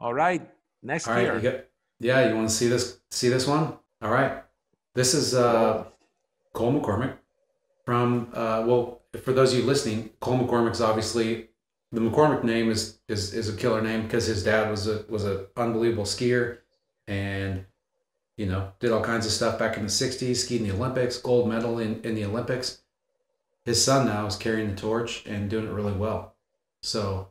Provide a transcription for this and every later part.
All right, next All right, you gear. get. Yeah, you want to see this? See this one? All right. This is Whoa. Cole McCormick from. Well, for those of you listening, Cole McCormick's obviously the McCormick name is a killer name because his dad was a unbelievable skier, and did all kinds of stuff back in the '60s, skied in the Olympics, gold medal in the Olympics. His son now is carrying the torch and doing it really well. So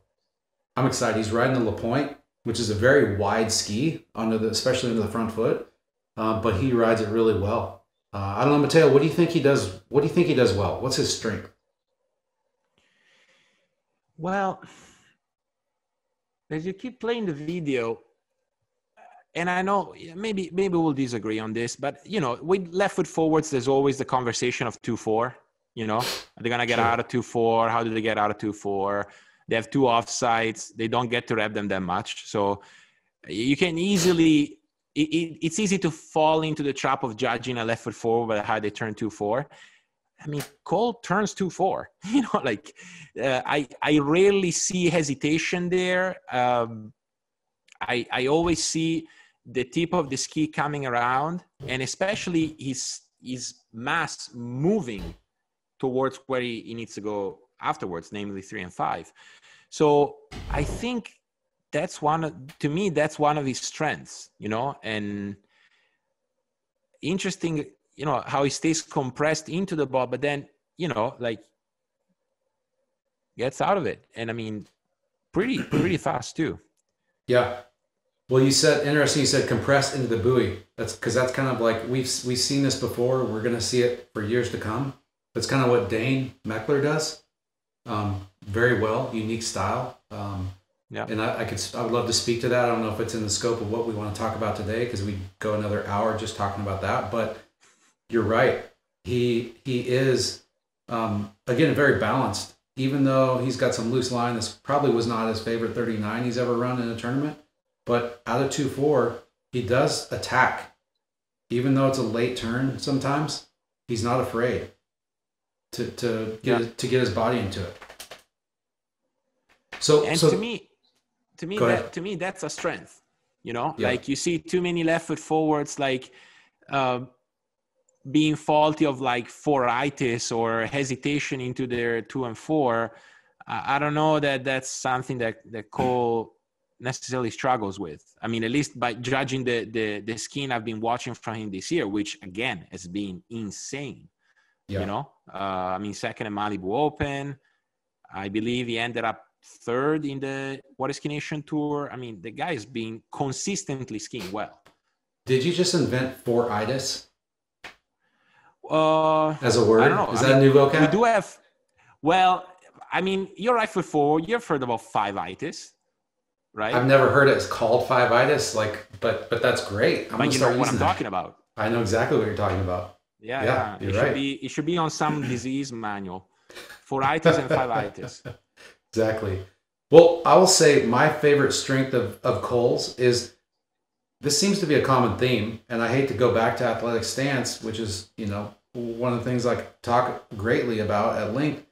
I'm excited. He's riding the La Pointe, which is a very wide ski especially under the front foot, but he rides it really well. I don't know, Matteo. What do you think he does? What do you think he does well? What's his strength? Well, as you keep playing the video, and I know maybe we'll disagree on this, but with left foot forwards, there's always the conversation of 2-4. Are they gonna get Sure. out of 2-4? How do they get out of 2-4? They have two offsides. They don't get to rev them that much, so you can easily. It's easy to fall into the trap of judging a left foot forward by how they turn 2-4. I mean, Cole turns 2-4. I rarely see hesitation there. I always see the tip of the ski coming around, and especially his mass moving towards where he needs to go afterwards, namely 3 and 5. So I think that's to me, that's one of his strengths, and interesting, how he stays compressed into the ball, but then, like gets out of it. And I mean, pretty fast too. Yeah. Well, you said interesting. You said compressed into the buoy. That's because that's kind of like we've seen this before. We're going to see it for years to come. That's kind of what Dane Meckler does. Very well, unique style. Yeah. And I would love to speak to that. I don't know if it's in the scope of what we want to talk about today because we go another hour just talking about that. But you're right. He is again very balanced. Even though he's got some loose line, this probably was not his favorite 39 he's ever run in a tournament. But out of 2-4, he does attack. Even though it's a late turn sometimes, he's not afraid to get his body into it. And So go ahead. to me that's a strength. Yeah. Like you see too many left foot forwards like being faulty of like four-itis or hesitation into their 2 and 4. I don't know that that's something that Cole necessarily struggles with. I mean, at least by judging the skiing I've been watching from him this year, which again has been insane. Yeah. I mean, second in Malibu Open. I believe he ended up third in the What is Ski Nation Tour. I mean, the guy is being consistently skiing well. Did you just invent four-itis Uh, as a I don't word? know. Is I that a mean, new we vocab? do have. Well, I mean, you're right foot forward. You've heard about five-itis, I've right? never heard it called five-itis. But that's great. I'm gonna But you know start what using I'm that. talking about. I know exactly what you're talking about. Yeah, Yeah, yeah. you're right. It should be on some disease manual. Four-itis and five-itis. Exactly. Well, I will say my favorite strength of Cole's is this seems to be a common theme, and I hate to go back to athletic stance, which is, one of the things I talk greatly about at length,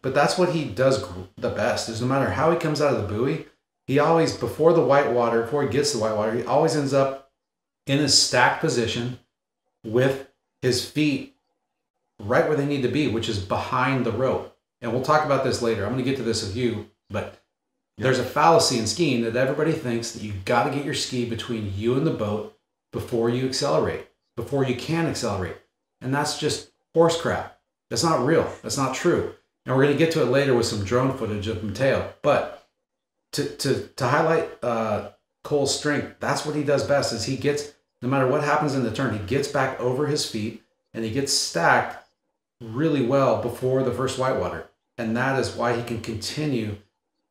but that's what he does the best is no matter how he comes out of the buoy, he always, before he gets to the whitewater, he always ends up in a stacked position with his feet right where they need to be, which is behind the rope. And we'll talk about this later. I'm going to get to this with you, but Yeah. there's a fallacy in skiing that everybody thinks that you got to get your ski between you and the boat before you accelerate, before you can accelerate. And that's just horse crap. That's not real. That's not true. And we're going to get to it later with some drone footage of Matteo. But to highlight Cole's strength, that's what he does best is he gets, no matter what happens in the turn, he gets back over his feet and he gets stacked really well before the first whitewater. And that is why he can continue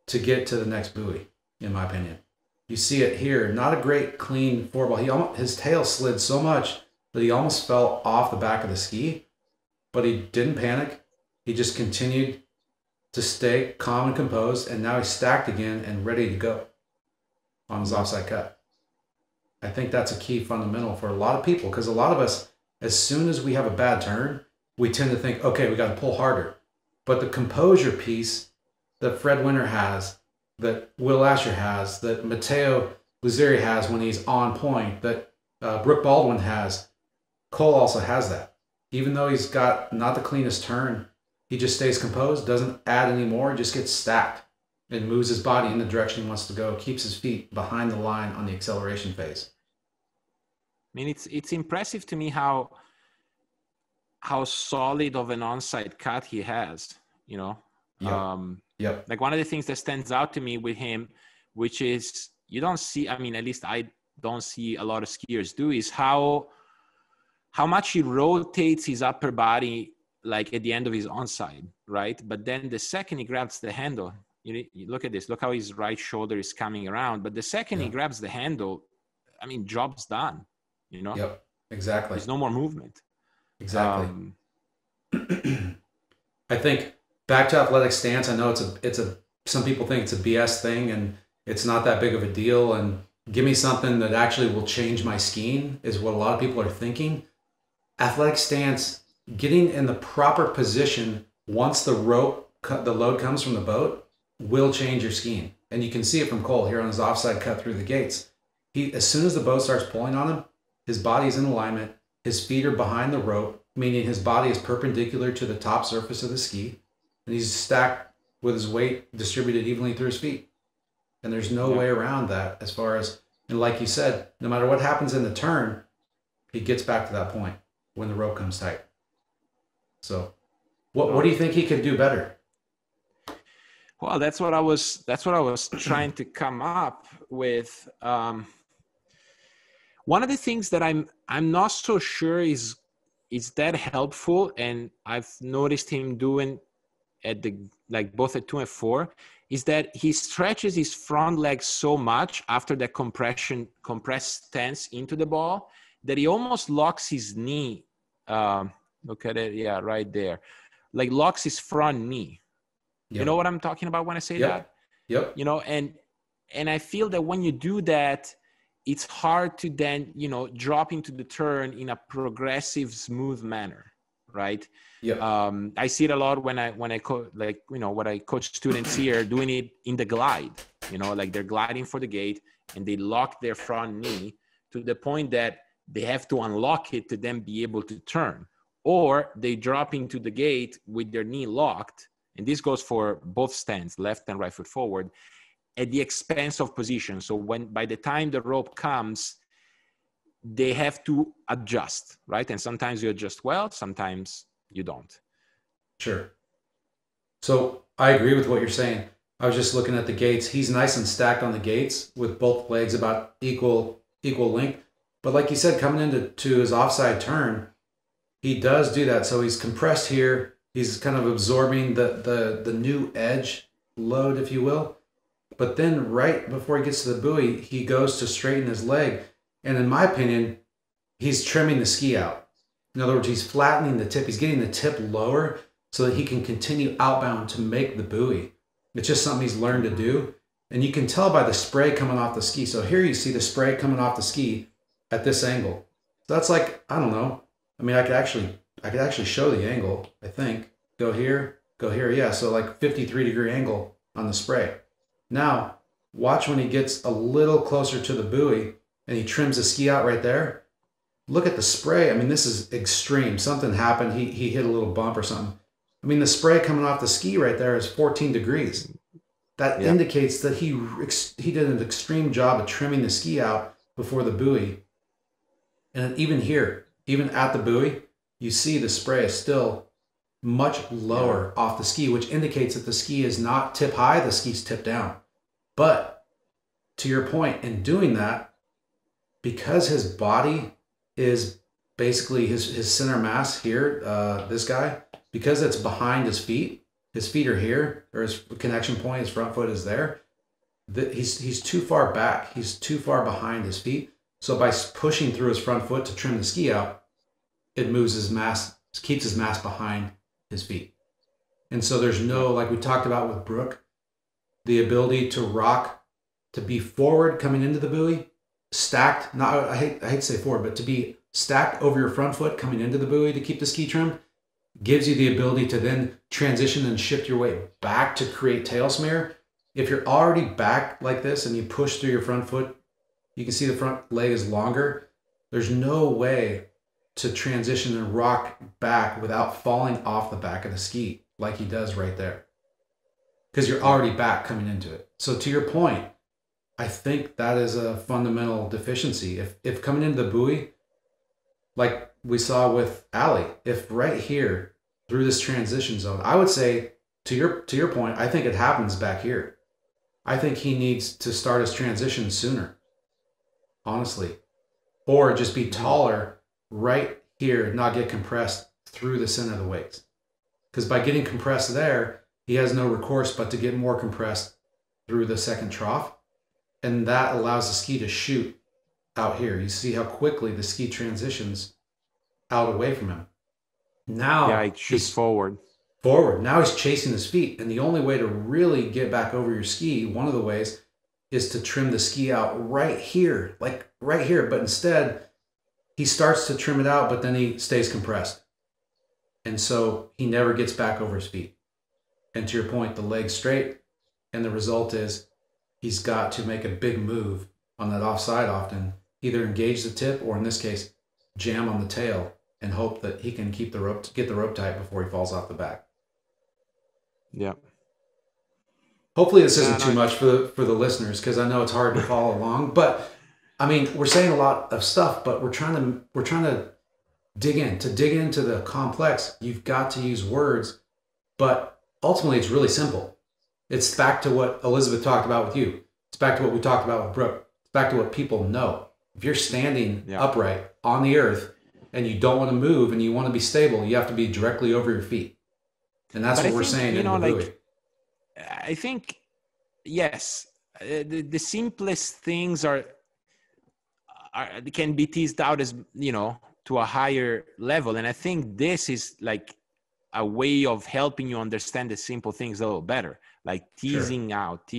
to get to the next buoy, in my opinion. You see it here. Not a great clean four ball. His tail slid so much that he almost fell off the back of the ski, but he didn't panic. He just continued to stay calm and composed, and now he's stacked again and ready to go on his offside cut. I think that's a key fundamental for a lot of people because a lot of us, as soon as we have a bad turn, we tend to think, okay, we got to pull harder. But the composure piece that Fred Winter has, that Will Asher has, that Matteo Lazzeri has when he's on point, that Brooke Baldwin has. Cole also has that. Even though he's got not the cleanest turn, he just stays composed, doesn't add any more, just gets stacked and moves his body in the direction he wants to go, keeps his feet behind the line on the acceleration phase. I mean, it's impressive to me how solid of an onside cut he has, you know. Yep. Like one of the things that stands out to me with him, which is you don't see, I mean, at least I don't see a lot of skiers do, is how much he rotates his upper body like at the end of his onside, right? But then the second he grabs the handle, you look at this, look how his right shoulder is coming around. But the second he grabs the handle, I mean, job's done, you know? Yep, exactly. There's no more movement. Exactly. I think back to athletic stance, I know it's a some people think it's a BS thing and it's not that big of a deal, and give me something that actually will change my skiing is what a lot of people are thinking. Athletic stance, getting in the proper position once the load comes from the boat will change your skiing. And you can see it from Cole here on his offside cut through the gates. As soon as the boat starts pulling on him, his body's in alignment, his feet are behind the rope, meaning his body is perpendicular to the top surface of the ski, and he's stacked with his weight distributed evenly through his feet. And there's no way around that as far as, and like you said, no matter what happens in the turn, he gets back to that point when the rope comes tight. So what do you think he could do better? Well, that's what I was trying to come up with. One of the things that I'm not so sure is that helpful, and I've noticed him doing at both at 2 and 4, is that he stretches his front leg so much after the compressed stance into the ball that he almost locks his knee. Look at it. Yeah, right there. Like locks his front knee. Yep. You know what I'm talking about when I say that? Yep. You know, and I feel that when you do that, it's hard to then, you know, drop into the turn in a progressive, smooth manner, right? Yeah. I see it a lot when I coach students here doing it in the glide, you know, like they're gliding for the gate and they lock their front knee to the point that they have to unlock it to then be able to turn, or they drop into the gate with their knee locked. And this goes for both stands, left and right foot forward, at the expense of position. So by the time the rope comes, they have to adjust, right? And sometimes you adjust well, sometimes you don't. Sure. So I agree with what you're saying. I was just looking at the gates. He's nice and stacked on the gates with both legs about equal length. But like you said, coming into his offside turn, he does do that. So he's compressed here. He's kind of absorbing the new edge load, if you will. But then right before he gets to the buoy, he goes to straighten his leg. And in my opinion, he's trimming the ski out. In other words, he's flattening the tip. He's getting the tip lower so that he can continue outbound to make the buoy. It's just something he's learned to do. And you can tell by the spray coming off the ski. So here you see the spray coming off the ski at this angle. So that's like, I don't know. I mean, I could actually show the angle, I think. Go here. Yeah, so like 53-degree angle on the spray. Now, watch when he gets a little closer to the buoy and he trims the ski out right there. Look at the spray. I mean, this is extreme. Something happened. He hit a little bump or something. I mean, the spray coming off the ski right there is 14 degrees. That indicates that he did an extreme job of trimming the ski out before the buoy. And even here, even at the buoy, you see the spray is still much lower off the ski, which indicates that the ski is not tip high, the ski's tip down. But to your point, in doing that, because his body is basically his center mass here, this guy, because it's behind his feet are here, or his connection point, his front foot is there, he's too far back. He's too far behind his feet. So by pushing through his front foot to trim the ski out, it moves his mass, keeps his mass behind his feet. And so there's no, like we talked about with Brooke, the ability to rock, to be forward coming into the buoy, stacked, not, I hate to say forward, but to be stacked over your front foot coming into the buoy to keep the ski trimmed, gives you the ability to then transition and shift your weight back to create tail smear. If you're already back like this and you push through your front foot You can see the front leg is longer. There's no way to transition and rock back without falling off the back of the ski like he does right there. Because you're already back coming into it. So to your point, I think that is a fundamental deficiency. If coming into the buoy, like we saw with Ali, if right here through this transition zone, I would say to your point, I think it happens back here. I think he needs to start his transition sooner, honestly, or just be taller right here, not get compressed through the center of the weights. Because by getting compressed there, he has no recourse but to get more compressed through the second trough. And that allows the ski to shoot out here. You see how quickly the ski transitions out away from him. Now it shoots forward. Now he's chasing his feet. And the only way to really get back over your ski, one of the ways, is to trim the ski out right here, like right here. But instead, he starts to trim it out, but then he stays compressed. And so he never gets back over his feet. And to your point, the leg's straight. And the result is he's got to make a big move on that offside often, either engage the tip or in this case, jam on the tail and hope that he can get the rope tight before he falls off the back. Yeah. Hopefully this isn't too much for the listeners, because I know it's hard to follow along. But I mean, we're saying a lot of stuff, but we're trying to dig into the complex. You've got to use words, but ultimately it's really simple. It's back to what Elizabeth talked about with you. It's back to what we talked about with Brooke. It's back to what people know. If you're standing upright on the earth and you don't want to move and you want to be stable, you have to be directly over your feet. And that's what we're saying in the buoy. I think, yes, the simplest things can be teased out as, to a higher level. And I think this is like a way of helping you understand the simple things a little better, like teasing out.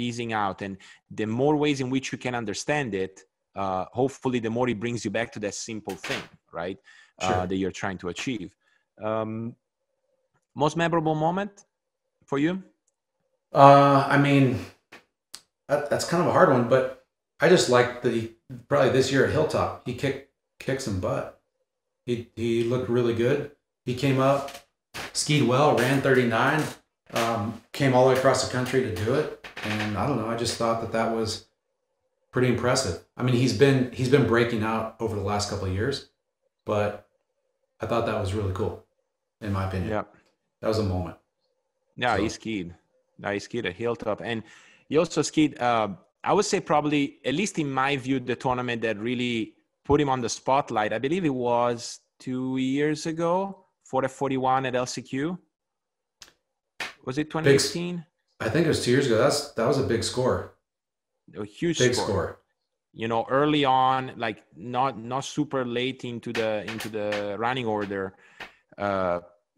And the more ways in which you can understand it, hopefully the more it brings you back to that simple thing, right? That you're trying to achieve. Most memorable moment for you? I mean, that's kind of a hard one, but I just like that he probably this year at Hilltop, he kicked some butt. He looked really good. He came up, skied well, ran 39, came all the way across the country to do it. And I don't know, I just thought that was pretty impressive. I mean, he's been breaking out over the last couple of years, but I thought that was really cool, in my opinion. Yeah. That was a moment. Yeah, he skied. He skied at Hilltop. And he also skied, I would say probably, at least in my view, the tournament that really put him on the spotlight, I believe it was 2 years ago for the 41 at LCQ. Was it 2018? I think it was 2 years ago. That was a big score. A huge big score. Early on, like not super late into the running order,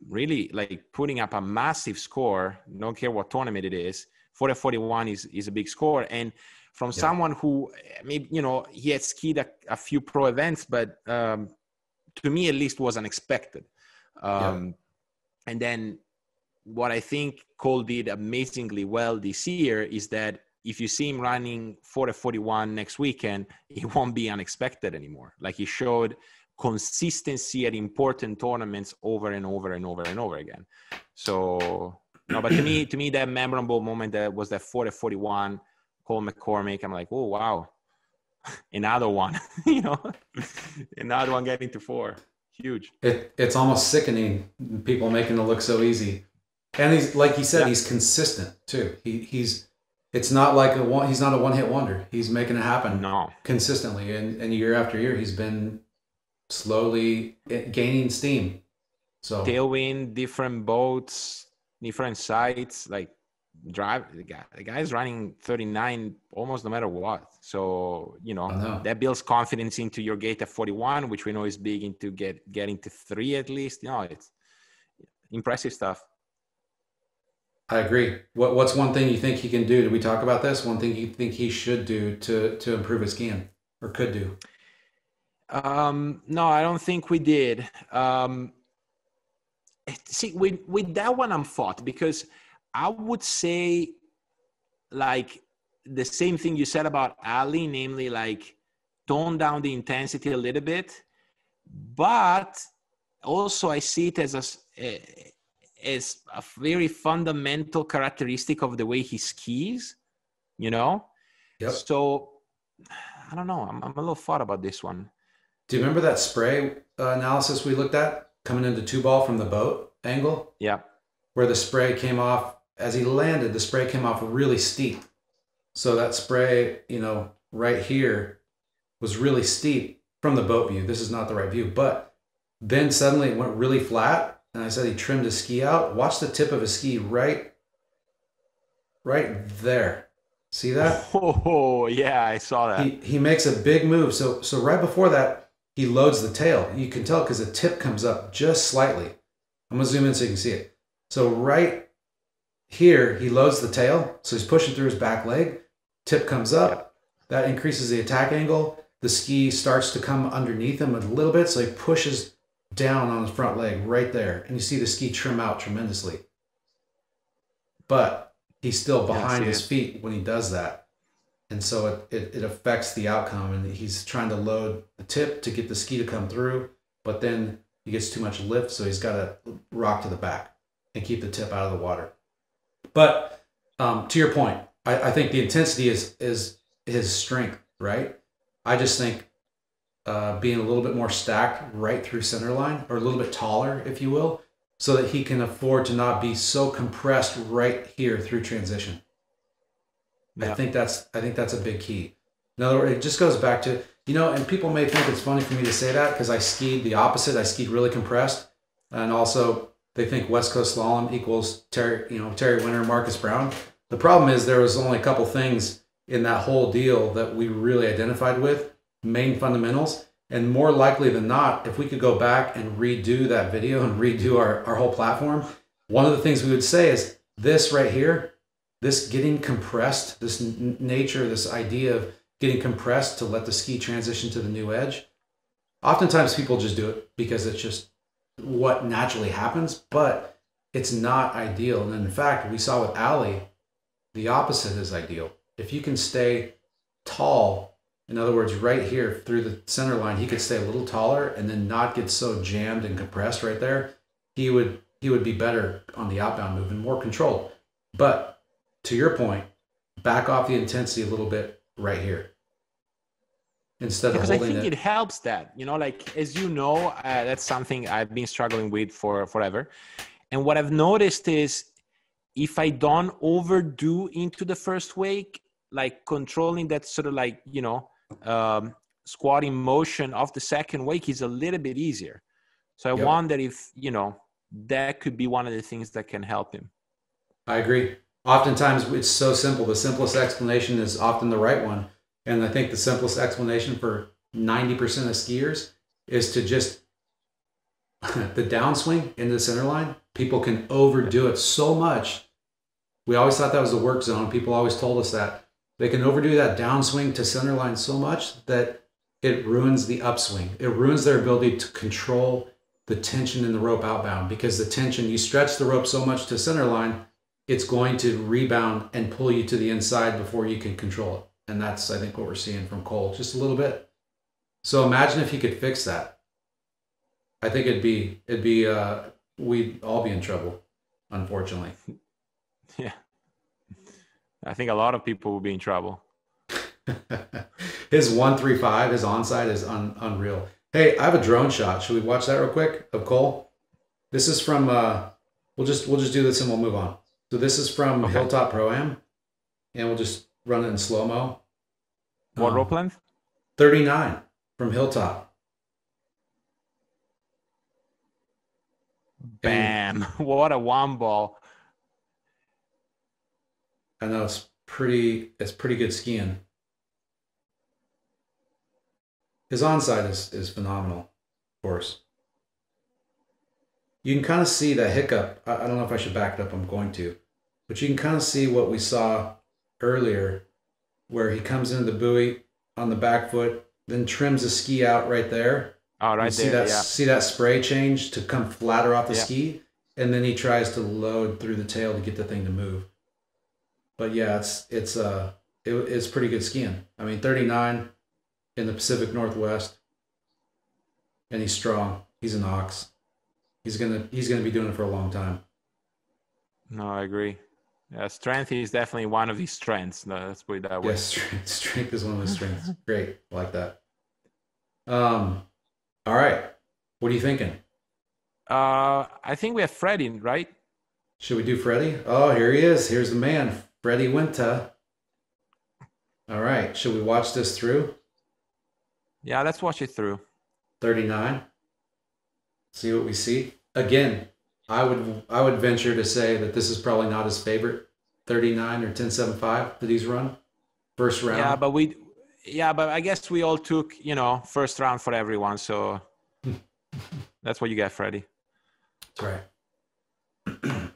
really like putting up a massive score. Don't care what tournament it is. For a 41 is a big score. And from someone who maybe, he had skied a few pro events, but to me at least was unexpected. And then what I think Cole did amazingly well this year is that if you see him running for a 41 next weekend, it won't be unexpected anymore. Like he showed consistency at important tournaments over and over and over and over again. So, but to me, that memorable moment that was that 41 Cole McCormick, I'm like, oh, wow. Another one, another one getting to 4. Huge. It's almost sickening, people making it look so easy. And he's, like he said, he's consistent too. It's not like he's not a one-hit wonder. He's making it happen consistently. And year after year, he's been slowly gaining steam. So tailwind, different boats, different sites, like the guy's running 39 almost no matter what. So, that builds confidence into your gate at 41, which we know is big into getting to 3 at least. It's impressive stuff. I agree. What's one thing you think he can do? Did we talk about this? One thing you think he should do to improve his skiing or could do? No, I don't think we did. See, with that one, I'm fought because I would say like the same thing you said about Ali, namely like tone down the intensity a little bit, but also I see it as a very fundamental characteristic of the way he skis, you know? Yep. So I don't know. I'm a little thought about this one. Do you remember that spray analysis we looked at coming into 2-ball from the boat angle? Yeah. Where the spray came off, as he landed, the spray came off really steep. So that spray, you know, right here was really steep from the boat view. This is not the right view, but then suddenly it went really flat. And I said he trimmed his ski out. Watch the tip of his ski right there. See that? Oh, yeah, I saw that. He makes a big move. So right before that, he loads the tail. You can tell because the tip comes up just slightly. I'm going to zoom in so you can see it. So right here, he loads the tail. So he's pushing through his back leg. Tip comes up. Yep. That increases the attack angle. The ski starts to come underneath him a little bit. So he pushes down on his front leg right there. And you see the ski trim out tremendously. But he's still behind his feet when he does that. And so it affects the outcome. And he's trying to load the tip to get the ski to come through. But then he gets too much lift. So he's got to rock to the back and keep the tip out of the water. But to your point, I think the intensity is his strength, right? I just think being a little bit more stacked right through center line, or a little bit taller, if you will, so that he can afford to not be so compressed right here through transition. Yeah. I think that's a big key. In other words, it just goes back to, you know, and people may think it's funny for me to say that because I skied the opposite. I skied really compressed, and also they think West Coast slalom equals Terry Winter, Marcus Brown. The problem is there was only a couple things in that whole deal that we really identified with, main fundamentals. And more likely than not, if we could go back and redo that video and redo our whole platform, one of the things we would say is this right here, this getting compressed, this nature, this idea of getting compressed to let the ski transition to the new edge. Oftentimes people just do it because it's just what naturally happens, but it's not ideal. And in fact, we saw with Ali, the opposite is ideal. If you can stay tall, in other words, right here through the center line, he could stay a little taller and then not get so jammed and compressed right there. He would be better on the outbound move and more controlled. But to your point, back off the intensity a little bit right here. Instead of holding it. Because I think it helps that, you know, like, as you know, that's something I've been struggling with for forever. And what I've noticed is if I don't overdo into the first wake, like controlling that sort of like, you know, squatting motion of the second wake is a little bit easier. So I wonder if, you know, that could be one of the things that can help him. I agree. Oftentimes it's so simple. The simplest explanation is often the right one. And I think the simplest explanation for 90% of skiers is to just the downswing into the center line. People can overdo it so much. We always thought that was a work zone. People always told us that. They can overdo that downswing to center line so much that it ruins the upswing. It ruins their ability to control the tension in the rope outbound, because the tension, you stretch the rope so much to center line, it's going to rebound and pull you to the inside before you can control it. And that's, I think, what we're seeing from Cole, just a little bit. So imagine if he could fix that. I think we'd all be in trouble, unfortunately. Yeah. I think a lot of people will be in trouble. His 135, his onside is unreal. Hey, I have a drone shot. Should we watch that real quick of Cole? This is from, we'll just do this and we'll move on. So this is from Hilltop Pro-Am, and we'll just run it in slow-mo. What rope length? 39 from Hilltop. Bam. What a one ball. I know it's pretty good skiing. His onside is phenomenal, of course. You can kind of see that hiccup. I don't know if I should back it up. I'm going to. But you can kind of see what we saw earlier, where he comes into the buoy on the back foot, then trims the ski out right there. Oh, right there, See that spray change to come flatter off the ski? And then he tries to load through the tail to get the thing to move. But yeah, it's pretty good skiing. I mean, 39, in the Pacific Northwest, and he's strong. He's an ox. He's gonna be doing it for a long time. No, I agree. Yeah, strength is definitely one of his strengths. No, let's put it that way. Yes, strength is one of his strengths. Great, I like that. All right. What are you thinking? I think we have Freddie, right? Should we do Freddie? Oh, here he is. Here's the man, Freddie Winter. All right. Should we watch this through? Yeah, let's watch it through. 39. See what we see. Again, I would venture to say that this is probably not his favorite 39 or 10.75 that he's run first round. Yeah, but I guess we all took, first round for everyone. So that's what you get, Freddie. That's right.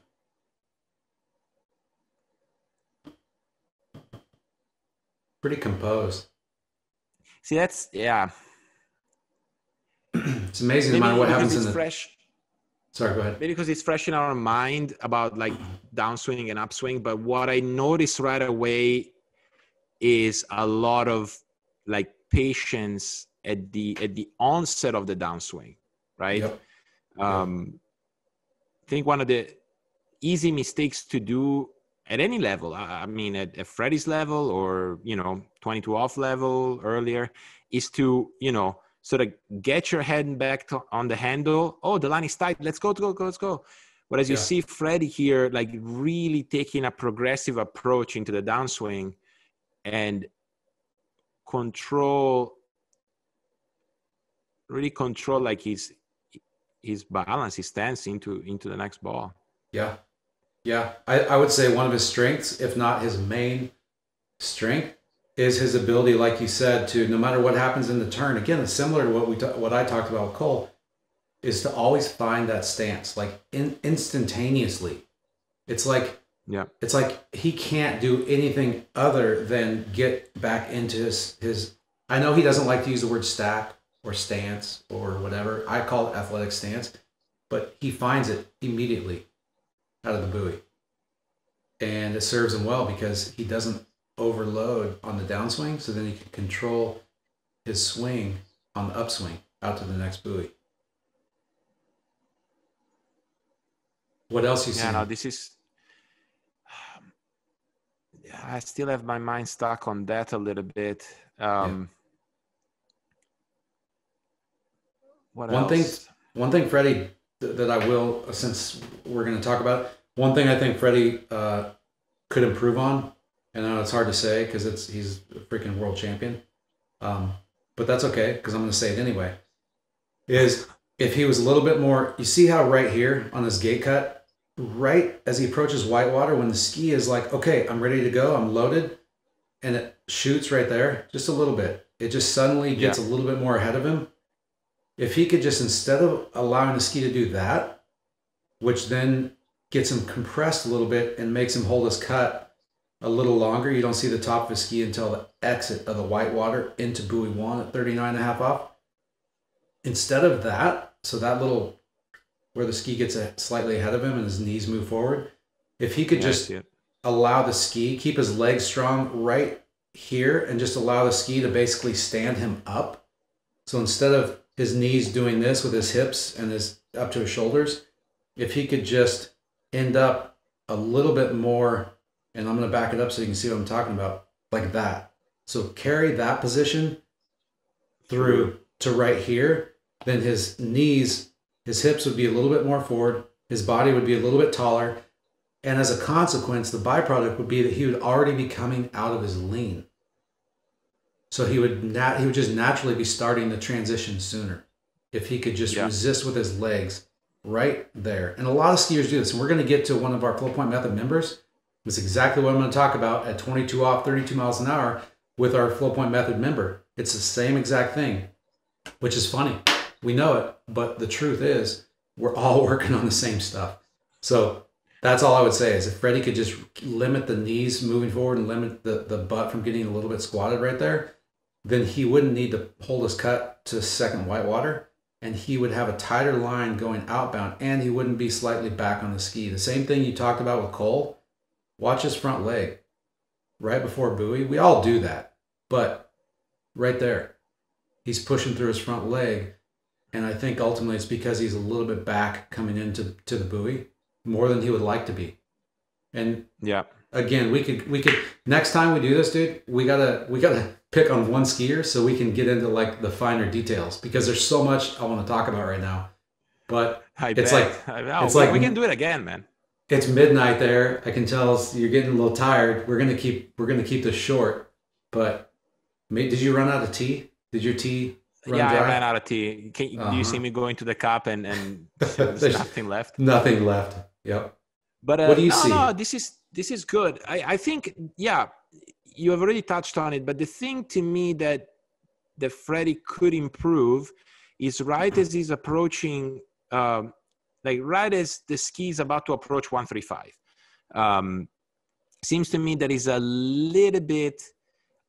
Pretty composed. See, that's, yeah. It's amazing no matter what happens in the fresh. Sorry, go ahead. Maybe because it's fresh in our mind about like downswing and upswing. But what I noticed right away is a lot of like patience at the onset of the downswing, right? Yep. I think one of the easy mistakes to do at any level, I mean, at Freddie's level or, 22 off level earlier, is to, sort of get your head back on the handle. Oh, the line is tight. Let's go. Whereas you see Freddie here, like really taking a progressive approach into the downswing and really control like his balance, his stance into the next ball. Yeah. Yeah. I would say one of his strengths, if not his main strength, is his ability, like you said, to no matter what happens in the turn, again, it's similar to what I talked about with Cole, is to always find that stance, like instantaneously. It's like he can't do anything other than get back into his I know he doesn't like to use the word stack or stance or whatever. I call it athletic stance, but he finds it immediately out of the buoy. And it serves him well because he doesn't overload on the downswing, so then he can control his swing on the upswing out to the next buoy. What else you see? Yeah, no, this is. I still have my mind stuck on that a little bit. What else? One thing, Freddie, that I will, since we're going to talk about it, one thing I think Freddie could improve on. And I know it's hard to say because he's a freaking world champion. But that's okay because I'm going to say it anyway. Is if he was a little bit more, you see how right here on this gate cut, right as he approaches whitewater, when the ski is like, okay, I'm ready to go, I'm loaded, and it shoots right there, just a little bit. It just suddenly gets a little bit more ahead of him. If he could just, instead of allowing the ski to do that, which then gets him compressed a little bit and makes him hold his cut a little longer. You don't see the top of his ski until the exit of the whitewater into buoy 1 at 39.5 off. Instead of that, so that little where the ski gets slightly ahead of him and his knees move forward, if he could just allow the ski, keep his legs strong right here and just allow the ski to basically stand him up. So instead of his knees doing this with his hips and his up to his shoulders, if he could just end up a little bit more, and I'm going to back it up so you can see what I'm talking about, like that. So carry that position through to right here, then his knees, his hips would be a little bit more forward, his body would be a little bit taller, and as a consequence, the byproduct would be that he would already be coming out of his lean. So he would just naturally be starting to transition sooner if he could just resist with his legs right there. And a lot of skiers do this, and we're going to get to one of our Flow Point Method members. It's exactly what I'm going to talk about at 22 off, 32 miles an hour with our Flow Point Method member. It's the same exact thing, which is funny. We know it, but the truth is we're all working on the same stuff. So that's all I would say is if Freddie could just limit the knees moving forward and limit the butt from getting a little bit squatted right there, then he wouldn't need to hold his cut to second whitewater, and he would have a tighter line going outbound, and he wouldn't be slightly back on the ski. The same thing you talked about with Cole. Watch his front leg right before buoy. We all do that, but right there, he's pushing through his front leg. And I think ultimately it's because he's a little bit back coming into the buoy more than he would like to be. And yeah, again, we could next time we do this, dude, we gotta pick on one skier so we can get into like the finer details, because there's so much I want to talk about right now. But it's like we can do it again, man. It's midnight there. I can tell you're getting a little tired. We're gonna keep this short. But did you run out of tea? Did your tea run dry? I ran out of tea. Do you see me going to the cup and there's nothing left? Nothing left. Yep. But what do you see? No, this is good. I think, yeah, you have already touched on it. But the thing to me that Freddy could improve is right as he's approaching, like right as the ski is about to approach 135. Seems to me that he's a little bit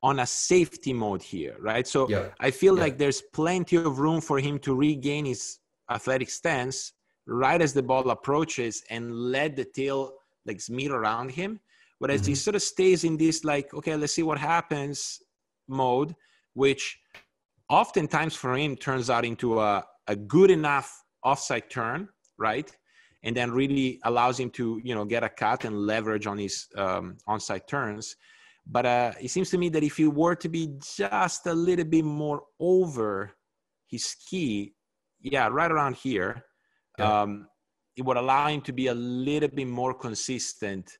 on a safety mode here, right? So I feel like there's plenty of room for him to regain his athletic stance right as the ball approaches and let the tail like smear around him. Whereas he sort of stays in this like, okay, let's see what happens mode, which oftentimes for him turns out into a good enough offside turn, right? And then really allows him to, get a cut and leverage on his onside turns. But it seems to me that if he were to be just a little bit more over his ski, right around here, it would allow him to be a little bit more consistent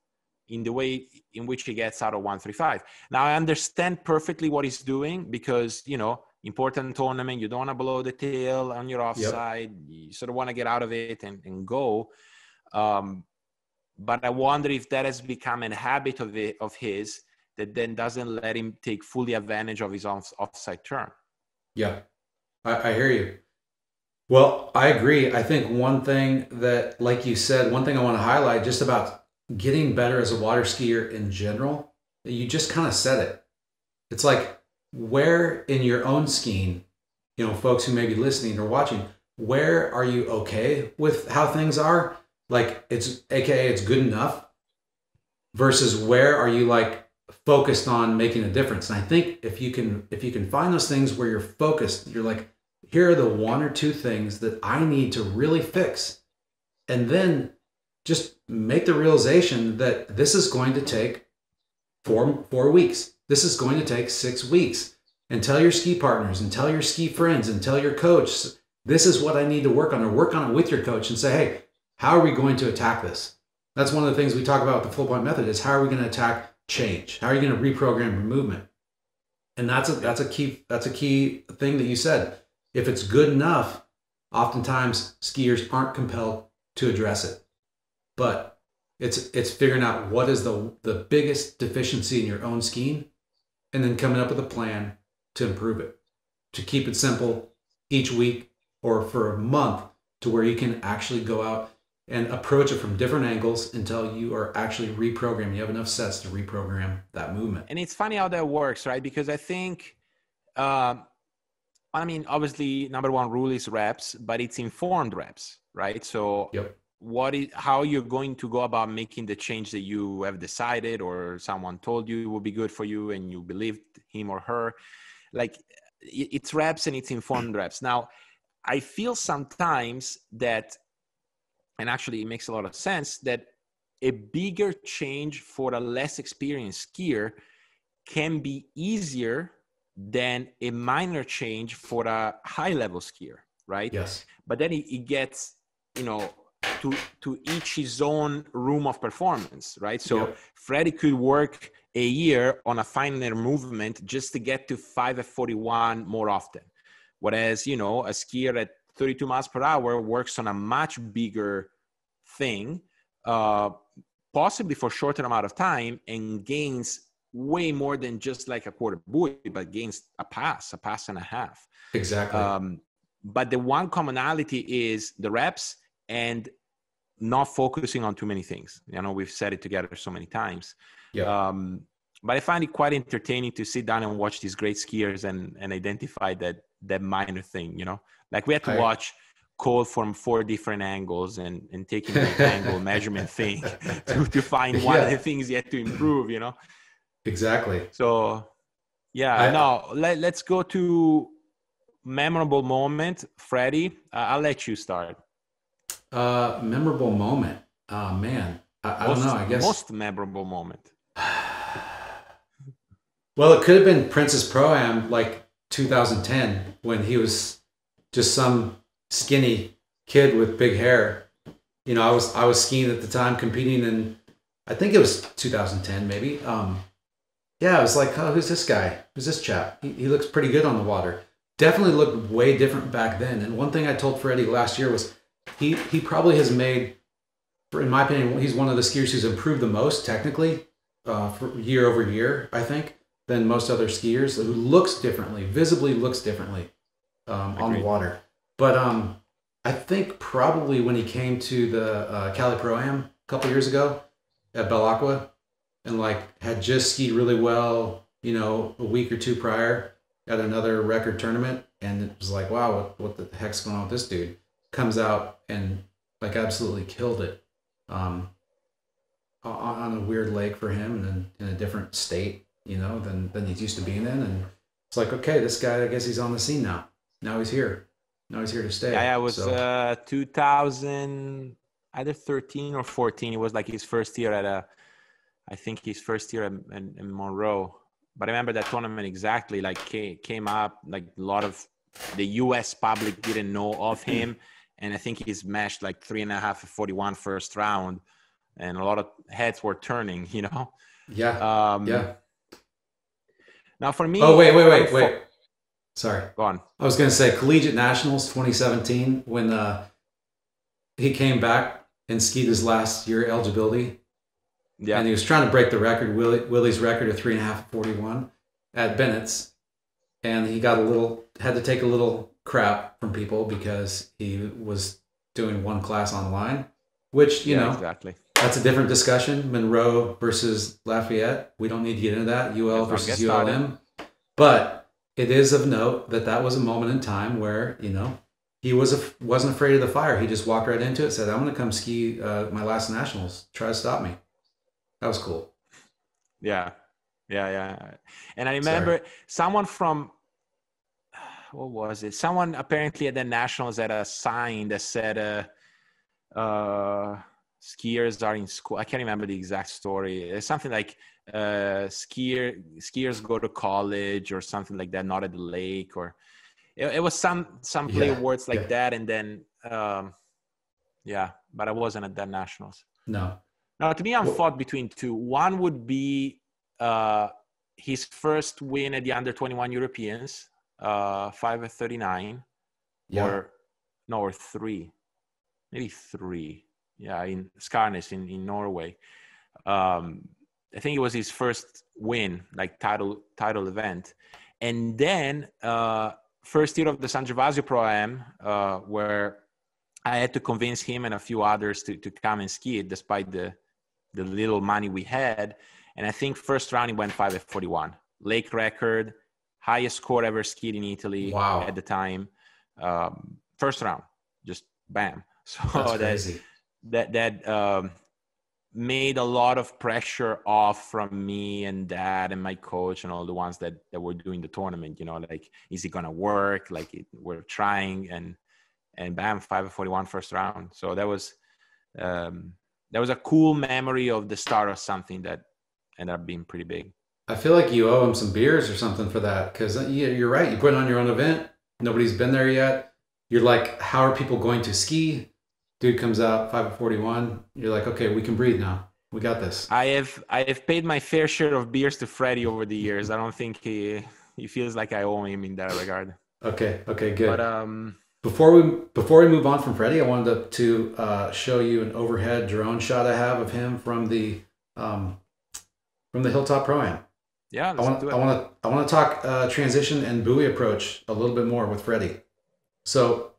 in the way in which he gets out of 135. Now, I understand perfectly what he's doing because, important tournament, you don't want to blow the tail on your offside. You sort of want to get out of it and go. But I wonder if that has become a habit of his that then doesn't let him take fully advantage of his offside turn. Yeah, I hear you. Well, I agree. I think one thing that, like you said, one thing I want to highlight just about getting better as a water skier in general, you just kind of said it. It's like, where in your own skiing, folks who may be listening or watching, where are you okay with how things are? Like it's good enough versus where are you like focused on making a difference? And I think if you can find those things where you're focused, you're like, here are the one or two things that I need to really fix. And then just make the realization that this is going to take four weeks. This is going to take 6 weeks. And tell your ski partners and tell your ski friends and tell your coach, this is what I need to work on, or work on it with your coach and say, hey, how are we going to attack this? That's one of the things we talk about with the full point method is how are we going to attack change? How are you going to reprogram your movement? And that's a key thing that you said. If it's good enough, oftentimes skiers aren't compelled to address it. But it's figuring out what is the biggest deficiency in your own skiing and then coming up with a plan to improve it, to keep it simple each week or for a month to where you can actually go out and approach it from different angles until you are actually reprogramming. You have enough sets to reprogram that movement. And it's funny how that works, right? Because I think, obviously, number one rule is reps, but it's informed reps, right? So how you're going to go about making the change that you have decided or someone told you will be good for you and you believed him or her, like it's reps and it's informed reps. Now, I feel sometimes that, and actually it makes a lot of sense, that a bigger change for a less experienced skier can be easier than a minor change for a high-level skier, right? Yes. But then it gets, to each his own room of performance, right? So Freddy could work a year on a finer movement just to get to 5 at 41 more often. Whereas, a skier at 32 miles per hour works on a much bigger thing, possibly for a shorter amount of time, and gains way more than just like a quarter buoy, but gains a pass and a half. Exactly. But the one commonality is the reps and not focusing on too many things. We've said it together so many times. But I find it quite entertaining to sit down and watch these great skiers and identify that minor thing, like we had to watch Cole from 4 different angles and taking the angle measurement thing to find one of the things he had to improve, Exactly. So, let's go to memorable moment, Freddie. I'll let you start. Memorable moment. Man, I don't know. I guess most memorable moment. Well, it could have been Princess Pro-Am, like 2010, when he was just some skinny kid with big hair. You know, I was skiing at the time, competing in, I think it was 2010, maybe. Yeah, I was like, oh, who's this guy? Who's this chap? He looks pretty good on the water. Definitely looked way different back then. And one thing I told Freddie last year was he probably has made, in my opinion, he's one of the skiers who's improved the most technically for year over year, I think, than most other skiers, who looks differently, visibly looks differently on the water. But I think probably when he came to the Cali Pro-Am a couple years ago at Belacqua, and like had just skied really well, you know, a week or two prior at another record tournament, and it was like, wow, what the heck's going on with this dude? Comes out and like absolutely killed it on a weird lake for him, and in a different state, you know, than he's used to being in. And it's like, okay, this guy, I guess he's on the scene now. Now he's here. Now he's here to stay. Yeah, it was 2000, either 13 or 14. It was like his first year I think his first year in Monroe. But I remember that tournament exactly, like came up, like a lot of the US public didn't know of him. And I think he smashed like 3.5 for 41 first round. And a lot of heads were turning, you know? Yeah. Yeah. Now for me. Oh, wait. Sorry. Go on. I was going to say Collegiate Nationals 2017, when he came back and skied his last year eligibility. Yeah. And he was trying to break the record, Willie's record of 3.5 41 at Bennett's. And he got had to take a little crap from people because he was doing one class online, which, you know, exactly. That's a different discussion. Monroe versus Lafayette. We don't need to get into that. UL versus ULM. But it is of note that was a moment in time where, you know, he wasn't afraid of the fire. He just walked right into it, said, I'm going to come ski my last nationals. Try to stop me. That was cool. Yeah. And I remember someone from, what was it? Someone apparently at the nationals had a sign that said, skiers are in school. I can't remember the exact story. It's something like skiers go to college or something like that, not at the lake, or it was some play words like that. And then, but I wasn't at that nationals. No. Now, to me, I'm fought between two. One would be his first win at the under 21 Europeans, 5:39, or 3, maybe 3. Yeah, in Skarnes in Norway. I think it was his first win, like title event. And then first year of the San Gervasio Pro-Am, where I had to convince him and a few others to come and ski it despite the little money we had. And I think first round he went 5:41. Lake record, highest score ever skied in Italy at the time. First round, just bam. So that's crazy. That made a lot of pressure off from me and Dad and my coach and all the ones that were doing the tournament, you know, like, is it going to work? Like, we're trying, and bam, 5:41 first round. So that was a cool memory of the start of something that ended up being pretty big. I feel like you owe him some beers or something for that, because you're right. You put on your own event. Nobody's been there yet. You're like, how are people going to ski? Dude comes out 5:41. You're like, okay, we can breathe now. We got this. I have paid my fair share of beers to Freddie over the years. I don't think he feels like I owe him in that regard. Okay, good. But before we move on from Freddie, I wanted to show you an overhead drone shot I have of him from the Hilltop Pro-Am. Yeah, I want to talk transition and buoy approach a little bit more with Freddie. So,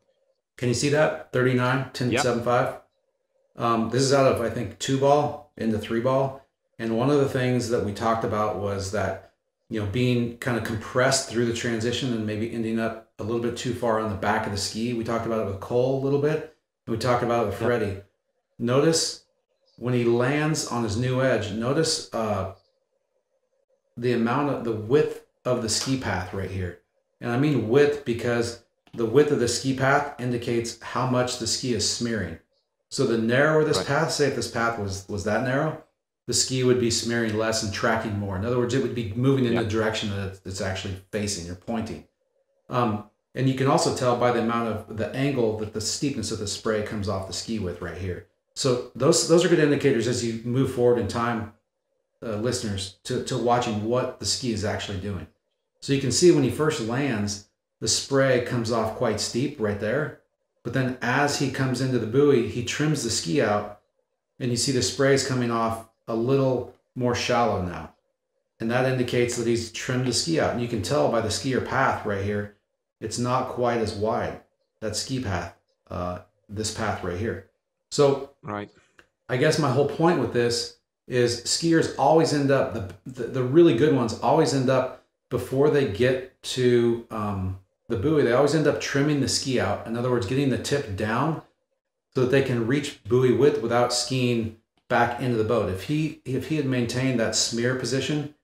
can you see that 39 10.75? This is out of, I think, 2-ball into 3-ball. And one of the things that we talked about was that, you know, being kind of compressed through the transition and maybe ending up a little bit too far on the back of the ski. We talked about it with Cole a little bit, and we talked about it with Freddie. Notice when he lands on his new edge, notice the width of the ski path right here. And I mean width because the width of the ski path indicates how much the ski is smearing. So the narrower this path, say if this path was that narrow, the ski would be smearing less and tracking more. In other words, it would be moving in the direction that it's actually facing or pointing. And you can also tell by the amount of the angle that the steepness of the spray comes off the ski with right here. So those are good indicators as you move forward in time, listeners, to watching what the ski is actually doing. So you can see when he first lands, the spray comes off quite steep right there. But then as he comes into the buoy, he trims the ski out and you see the spray is coming off a little more shallow now. And that indicates that he's trimmed the ski out. And you can tell by the skier path right here, it's not quite as wide, that ski path, this path right here. So I guess my whole point with this is skiers always end up, the really good ones always end up before they get to the buoy, they always end up trimming the ski out. In other words, getting the tip down so that they can reach buoy width without skiing back into the boat. If he had maintained that smear position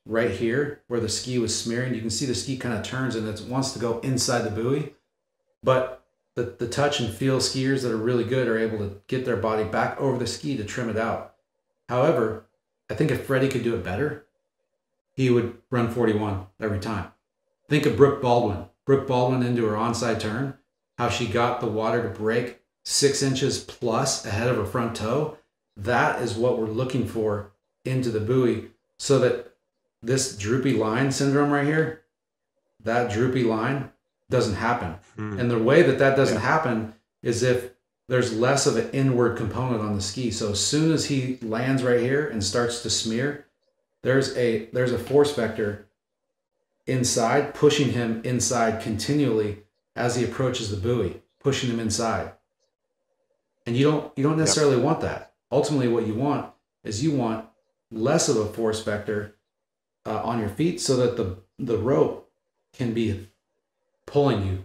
right here where the ski was smearing, you can see the ski kind of turns and it wants to go inside the buoy. But the touch and feel skiers that are really good are able to get their body back over the ski to trim it out. However, I think if Freddie could do it better, he would run 41 every time. Think of Brooke Baldwin. Brooke Baldwin into her onside turn, how she got the water to break 6 inches plus ahead of her front toe. That is what we're looking for into the buoy so that this droopy line syndrome right here, that droopy line doesn't happen. And the way that doesn't happen is if there's less of an inward component on the ski. So as soon as he lands right here and starts to smear, there's a force vector inside, pushing him inside continually as he approaches the buoy, pushing him inside. And you don't necessarily want that. Ultimately, what you want is you want less of a force vector on your feet so that the rope can be pulling you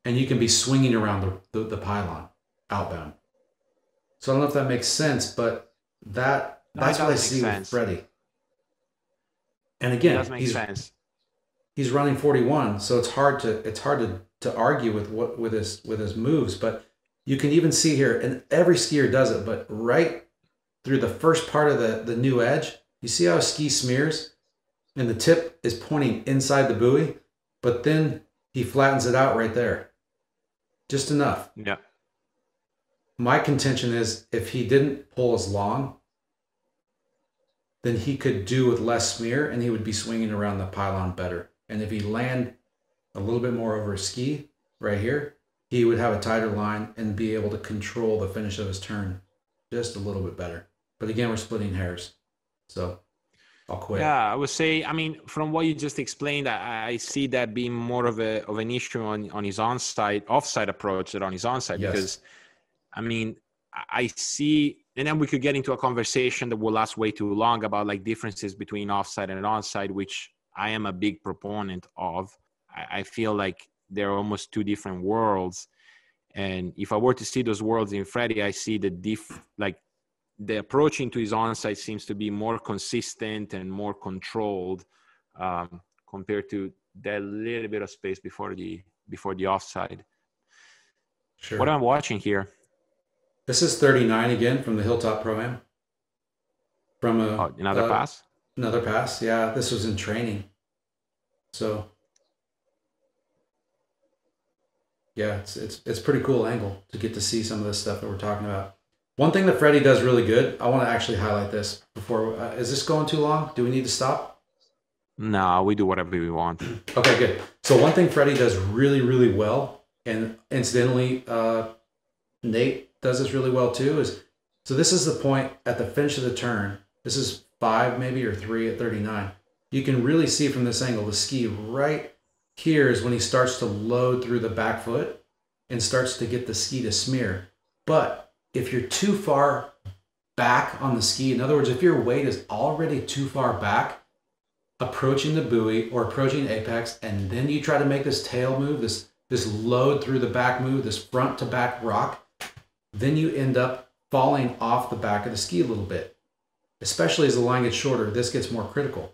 and you can be swinging around the pylon outbound. So I don't know if that makes sense, but that's what I see with Freddie. And again, he's running 41, so it's hard to argue with his moves. But you can even see here, and every skier does it, but right through the first part of the new edge, you see how a ski smears, and the tip is pointing inside the buoy, but then he flattens it out right there, just enough. Yeah. My contention is if he didn't pull as long, then he could do with less smear and he would be swinging around the pylon better. And if he land a little bit more over his ski right here, he would have a tighter line and be able to control the finish of his turn just a little bit better. But again, we're splitting hairs. So I'll quit. Yeah, I would say, I mean, from what you just explained, I see that being more of an issue on his offside approach than on his onside. Yes. Because, I mean, I see, and then we could get into a conversation that will last way too long about like differences between offside and onside, which I am a big proponent of. I feel like they're almost two different worlds. And if I were to see those worlds in Freddie, I see the approach into his onside seems to be more consistent and more controlled compared to that little bit of space before the offside. Sure. What I'm watching here. This is 39 again from the Hilltop Pro-Am. From another pass? Another pass, yeah. This was in training. So, yeah, it's pretty cool angle to get to see some of this stuff that we're talking about. One thing that Freddie does really good, I want to actually highlight this before. Is this going too long? Do we need to stop? No, we do whatever we want. Okay, good. So one thing Freddie does really, really well, and incidentally, Nate does this really well too, so this is the point at the finish of the turn. This is 5 maybe or 3 at 39. You can really see from this angle, the ski right here is when he starts to load through the back foot and starts to get the ski to smear. But if you're too far back on the ski, in other words, if your weight is already too far back, approaching the buoy or approaching apex, and then you try to make this tail move, this load through the back move, this front to back rock, then you end up falling off the back of the ski a little bit. Especially as the line gets shorter, this gets more critical.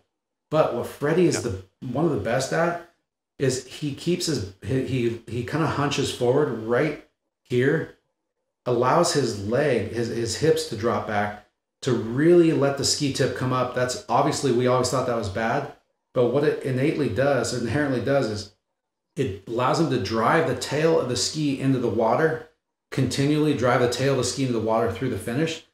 But what Freddie is one of the best at is he keeps he kind of hunches forward right here, allows his leg, his hips to drop back to really let the ski tip come up. That's obviously, we always thought that was bad, but what it innately does, or inherently does, is it allows him to drive the tail of the ski into the water, continually drive the tail of the ski into the water through the finish,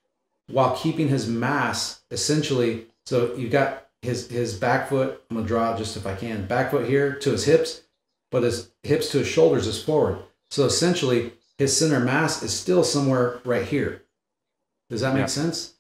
while keeping his mass essentially. So you got his back foot, I'm gonna draw it just if I can, back foot here to his hips, but his hips to his shoulders is forward. So essentially his center mass is still somewhere right here. Does that make sense?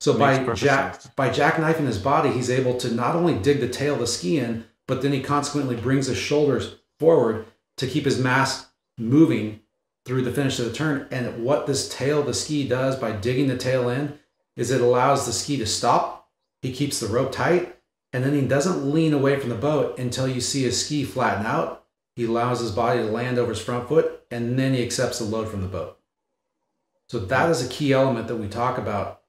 So by jackknifing his body, he's able to not only dig the tail of the ski in, but then he consequently brings his shoulders forward to keep his mass moving through the finish of the turn. And what this tail of the ski does by digging the tail in is it allows the ski to stop. He keeps the rope tight, and then he doesn't lean away from the boat until you see his ski flatten out. He allows his body to land over his front foot, and then he accepts the load from the boat. So that is a key element that we talk about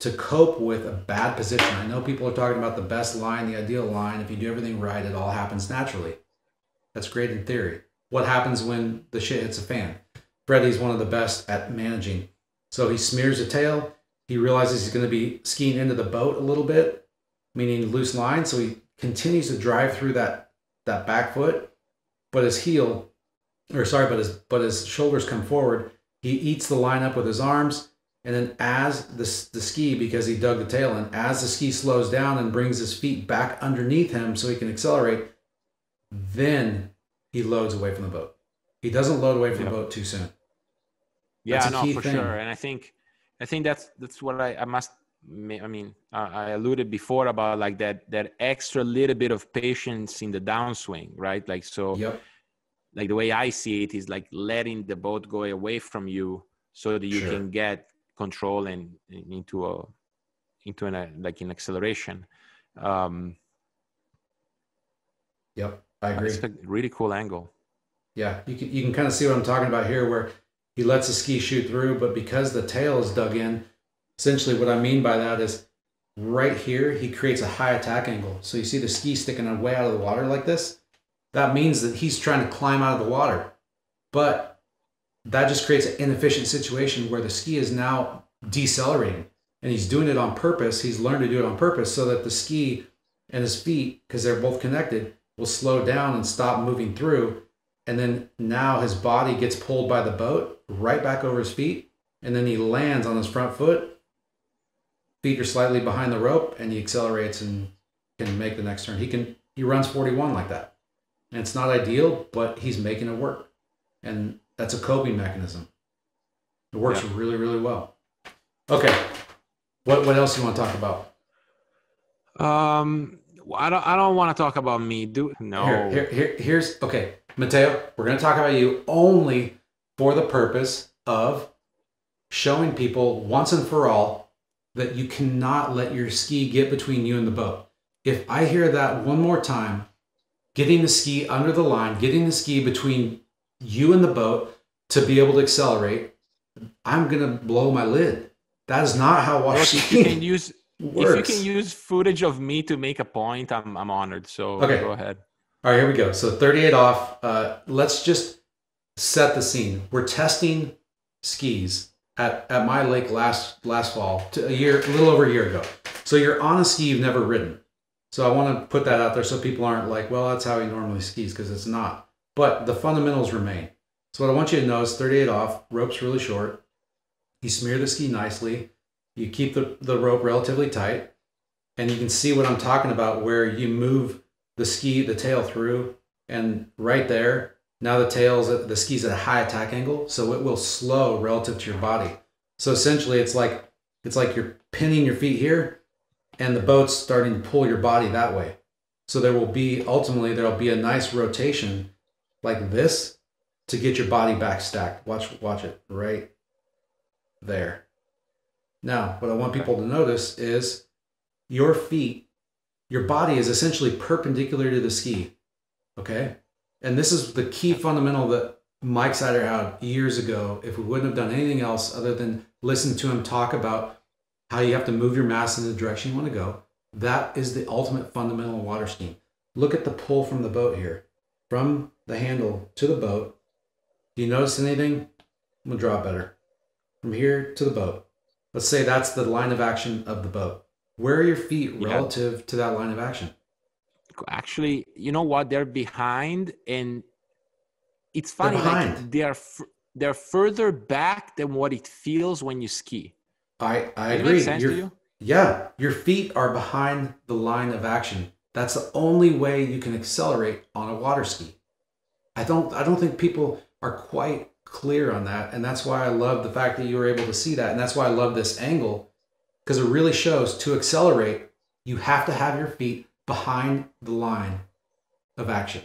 to cope with a bad position. I know people are talking about the best line, the ideal line. If you do everything right, it all happens naturally. That's great in theory. What happens when the shit hits a fan? Freddie's one of the best at managing. So he smears the tail. He realizes he's going to be skiing into the boat a little bit, meaning loose line. So he continues to drive through that back foot, but his shoulders come forward. He eats the line up with his arms. And then as the ski, because he dug the tail in, as the ski slows down and brings his feet back underneath him so he can accelerate, then he loads away from the boat. He doesn't load away from the boat too soon. Yeah, no, for sure. And I think that's what I alluded before about like that extra little bit of patience in the downswing, right? Like, so like the way I see it is like letting the boat go away from you so that you can get control and into an acceleration. I agree. It's a really cool angle. Yeah, you can kind of see what I'm talking about here, where he lets the ski shoot through, but because the tail is dug in, essentially what I mean by that is right here, he creates a high attack angle. So you see the ski sticking way out of the water like this. That means that he's trying to climb out of the water, but that just creates an inefficient situation where the ski is now decelerating, and he's doing it on purpose. He's learned to do it on purpose so that the ski and his feet, because they're both connected, will slow down and stop moving through. And then now his body gets pulled by the boat right back over his feet. And then he lands on his front foot. Feet are slightly behind the rope, and he accelerates and can make the next turn. He runs 41 like that. And it's not ideal, but he's making it work. And that's a coping mechanism. It works really, really well. Okay. What else do you want to talk about? I don't want to talk about me. Here's okay, Matteo, we're going to talk about you only for the purpose of showing people once and for all that you cannot let your ski get between you and the boat. If I hear that one more time, getting the ski under the line, getting the ski between you and the boat to be able to accelerate, I'm going to blow my lid. That is not how water skiing works. If you can use footage of me to make a point, I'm honored. So go ahead. All right, here we go. So 38 off. Let's just set the scene. We're testing skis at my lake last fall, a little over a year ago. So you're on a ski you've never ridden. So I want to put that out there so people aren't like, well, that's how he normally skis, because it's not. But the fundamentals remain. So what I want you to know is 38 off, rope's really short. You smear the ski nicely. You keep the rope relatively tight. And you can see what I'm talking about, where you move the tail through, and right there, now the ski's at a high attack angle, so it will slow relative to your body. So essentially it's like you're pinning your feet here, and the boat's starting to pull your body that way. So there'll be a nice rotation like this to get your body back stacked. Watch it right there. Now, what I want people to notice is your body is essentially perpendicular to the ski, okay? And this is the key fundamental that Mike Sider had years ago. If we wouldn't have done anything else other than listen to him talk about how you have to move your mass in the direction you want to go, that is the ultimate fundamental in water skiing. Look at the pull from the boat here. from the handle to the boat. Do you notice anything? I'm going to draw it better. From here to the boat. Let's say that's the line of action of the boat. Where are your feet relative to that line of action? Actually, you know what? They're behind, and it's funny. Like they're further back than what it feels when you ski. I agree. Does it make sense to you? Yeah, your feet are behind the line of action. That's the only way you can accelerate on a water ski. I don't think people are quite clear on that, and that's why I love the fact that you were able to see that, and that's why I love this angle, because it really shows to accelerate, you have to have your feet behind the line of action,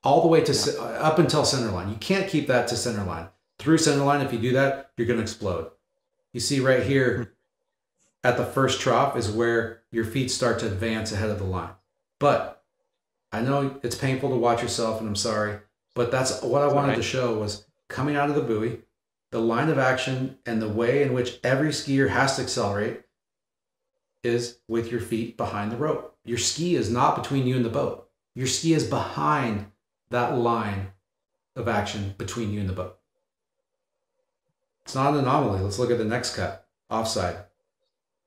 all the way to up until center line. You can't keep that to center line. Through center line, if you do that, you're going to explode. You see right here at the first trough is where your feet start to advance ahead of the line. But I know it's painful to watch yourself, and I'm sorry, but that's what I wanted to show was coming out of the buoy, the line of action and the way in which every skier has to accelerate is with your feet behind the rope. Your ski is not between you and the boat. Your ski is behind that line of action between you and the boat. It's not an anomaly. Let's look at the next cut, offside.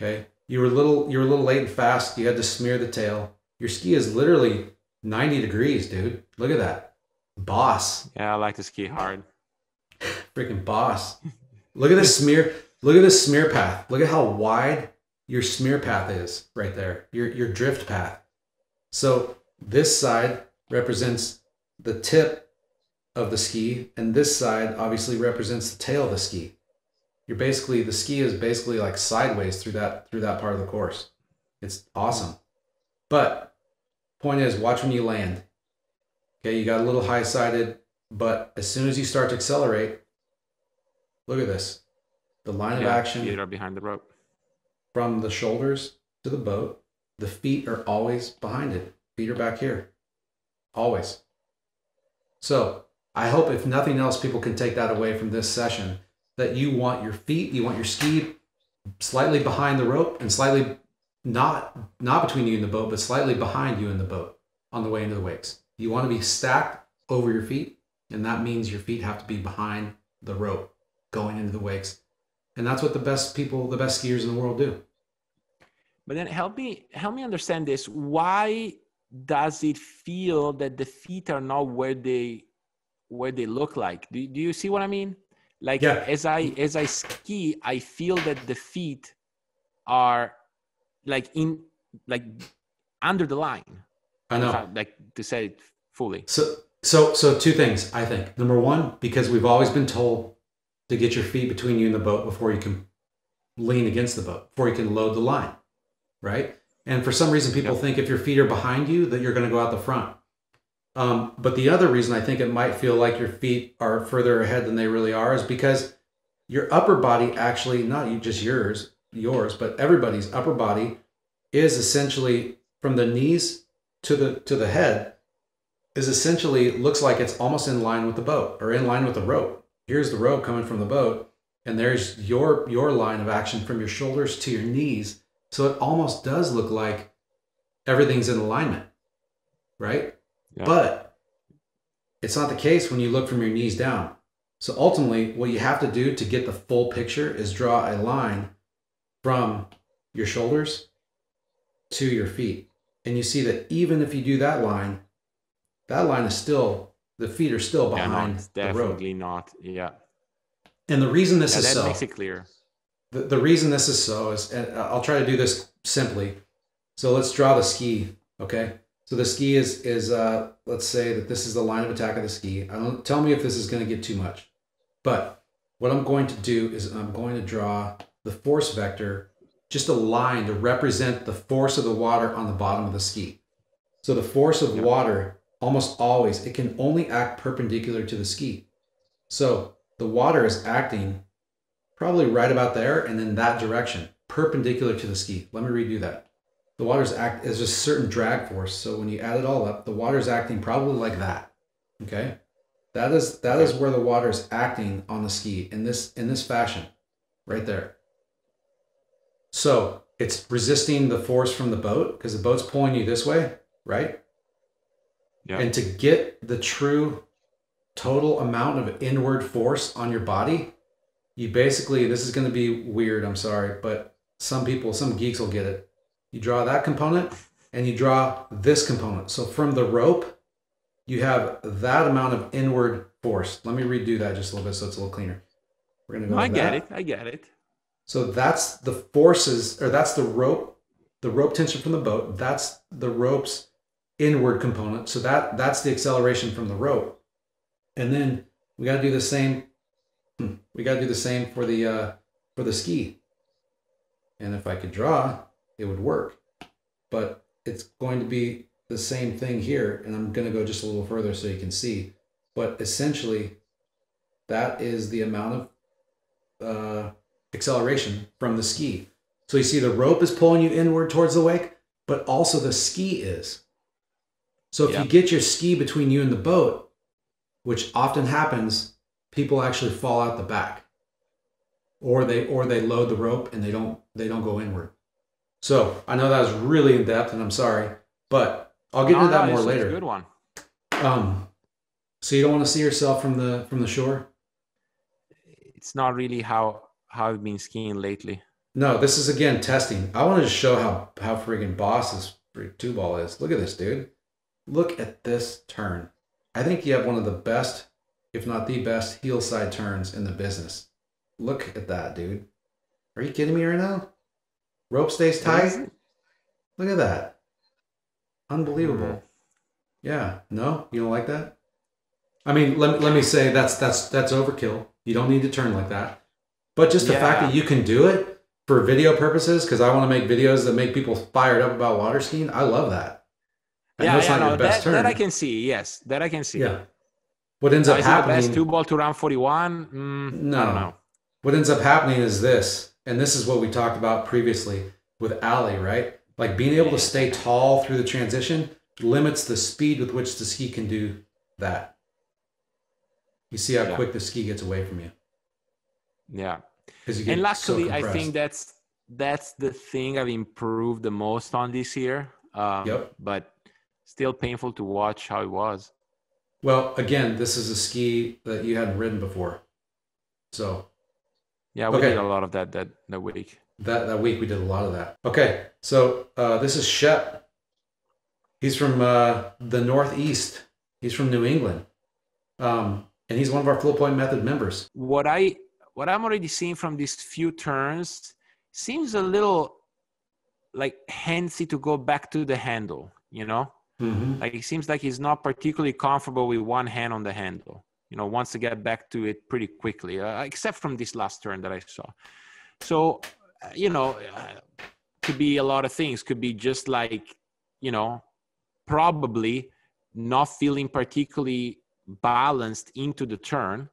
Okay, you were a little late and fast. You had to smear the tail. Your ski is literally 90 degrees, dude. Look at that. Boss. Yeah, I like to ski hard. Freaking boss. Look at this smear. Look at this smear path. Look at how wide your smear path is right there. Your drift path. So this side represents the tip of the ski, and this side obviously represents the tail of the ski. The ski is basically like sideways through that part of the course. It's awesome. But point is, watch when you land. Okay, you got a little high-sided, but as soon as you start to accelerate, look at this. The line of action. Feet are behind the rope. From the shoulders to the boat, the feet are always behind it. Feet are back here. Always. So I hope, if nothing else, people can take that away from this session, that you want your feet, you want your ski slightly behind the rope and slightly not between you and the boat, but slightly behind you and the boat on the way into the wakes. You want to be stacked over your feet, and that means your feet have to be behind the rope going into the wakes. And that's what the best skiers in the world do. But then help me understand this. Why does it feel that the feet are not where they look like? Do you see what I mean? Like, as I ski, I feel that the feet are like under the line. I know. Like, to say it fully. So two things, I think. Number one, because we've always been told to get your feet between you and the boat before you can lean against the boat, before you can load the line, right? And for some reason, people think if your feet are behind you, that you're going to go out the front. But the other reason I think it might feel like your feet are further ahead than they really are is because your upper body actually, not just yours, but everybody's upper body is essentially from the knees to the head is essentially looks like it's almost in line with the boat or in line with the rope. Here's the rope coming from the boat, and there's your line of action from your shoulders to your knees. So it almost does look like everything's in alignment, right? Yeah. But it's not the case when you look from your knees down. So ultimately, what you have to do to get the full picture is draw a line from your shoulders to your feet. And you see that even if you do that line is still, the feet are still behind the rope. Definitely not, yeah. And the reason this is so... That makes it clear. The reason this is so is, and I'll try to do this simply. So let's draw the ski, okay? So the ski is let's say that this is the line of attack of the ski. Tell me if this is going to get too much. But what I'm going to do is I'm going to draw the force vector, just a line to represent the force of the water on the bottom of the ski. So the force of water, almost always, it can only act perpendicular to the ski. So the water is acting probably right about there and in that direction, perpendicular to the ski. Let me redo that. The water's act is a certain drag force. So when you add it all up, the water's acting probably like that. Okay? That is where the water is acting on the ski in this fashion, right there. So it's resisting the force from the boat because the boat's pulling you this way, right? Yeah. And to get the true total amount of inward force on your body, you basically, this is going to be weird, I'm sorry, but some geeks will get it. You draw that component and you draw this component. So from the rope, you have that amount of inward force. Let me redo that just a little bit so it's a little cleaner. We're going to go I like get that. it. I get it. So that's the forces, or that's the rope tension from the boat. That's the rope's inward component. So that's the acceleration from the rope. And then we got to do the same. We got to do the same for the ski. And if I could draw, it would work. But it's going to be the same thing here. And I'm going to go just a little further so you can see. But essentially, that is the amount of acceleration from the ski. So you see the rope is pulling you inward towards the wake, but also the ski is. So if you get your ski between you and the boat, which often happens, people actually fall out the back, or they load the rope and they don't go inward. So I know that was really in depth, and I'm sorry, but I'll get into that more later. It's a good one. So you don't want to see yourself from the shore? It's not really how I've been skiing lately. No, this is again testing. I wanted to show how friggin' boss this two ball is. Look at this, dude. Look at this turn. I think you have one of the best, if not the best, heel side turns in the business. Look at that, dude. Are you kidding me right now? Rope stays tight. Look at that. Unbelievable. Mm-hmm. Yeah. No, you don't like that? I mean, let me say that's overkill. You don't need to turn like that. But just the fact that you can do it for video purposes, because I want to make videos that make people fired up about water skiing. I love that. I know it's not your best turn. That I can see. Yes, that I can see. Yeah. What ends up happening? Is it the best two ball to round 41? No. I don't know. What ends up happening is this, and this is what we talked about previously with Ali, right? Like being able to stay tall through the transition limits the speed with which the ski can do that. You see how quick the ski gets away from you. Yeah. And lastly, I think that's the thing I've improved the most on this year. But still painful to watch how it was. Well, again, this is a ski that you hadn't ridden before. So. Yeah, we did a lot of that week. That week we did a lot of that. Okay, so this is Shep. He's from the Northeast. He's from New England. And he's one of our Flow Point Method members. What I'm already seeing from these few turns seems a little like handsy to go back to the handle, you know? Mm-hmm. Like it seems like he's not particularly comfortable with one hand on the handle. You know, wants to get back to it pretty quickly, except from this last turn that I saw. So, could be a lot of things. Could be just like, probably not feeling particularly balanced into the turn,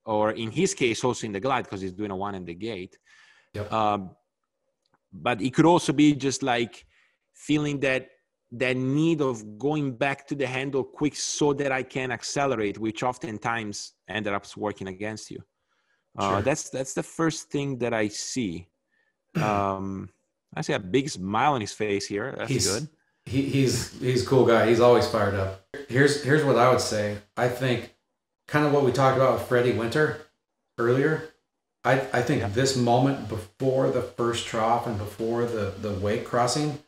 or in his case, also in the glide because he's doing a one in the gate. Yep. But it could also be just like feeling that need of going back to the handle quick so that I can accelerate, which oftentimes ended up working against you. Sure. That's the first thing that I see. I see a big smile on his face here. That's good. He's a cool guy. He's always fired up. Here's what I would say. I think kind of what we talked about with Freddy Winter earlier. I think this moment before the first trough and before the wake crossing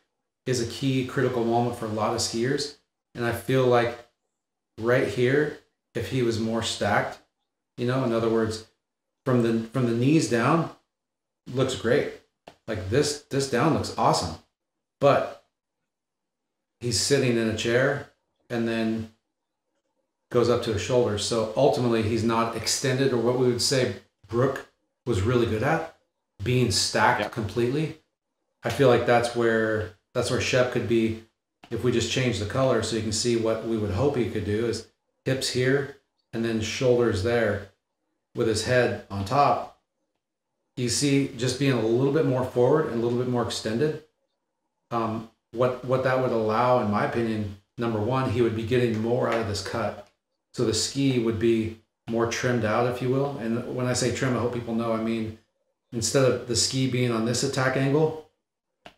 is a key critical moment for a lot of skiers. And I feel like right here, if he was more stacked, in other words, from the knees down, looks great. Like this down looks awesome. But he's sitting in a chair and then goes up to his shoulders. So ultimately he's not extended, or what we would say Brooke was really good at, being stacked completely. I feel like that's where Shep could be if we just change the color so you can see what we would hope he could do is hips here and then shoulders there with his head on top. You see just being a little bit more forward and a little bit more extended. What that would allow, in my opinion, number one, he would be getting more out of this cut. So the ski would be more trimmed out, if you will. And when I say trim, I hope people know, I mean, instead of the ski being on this attack angle,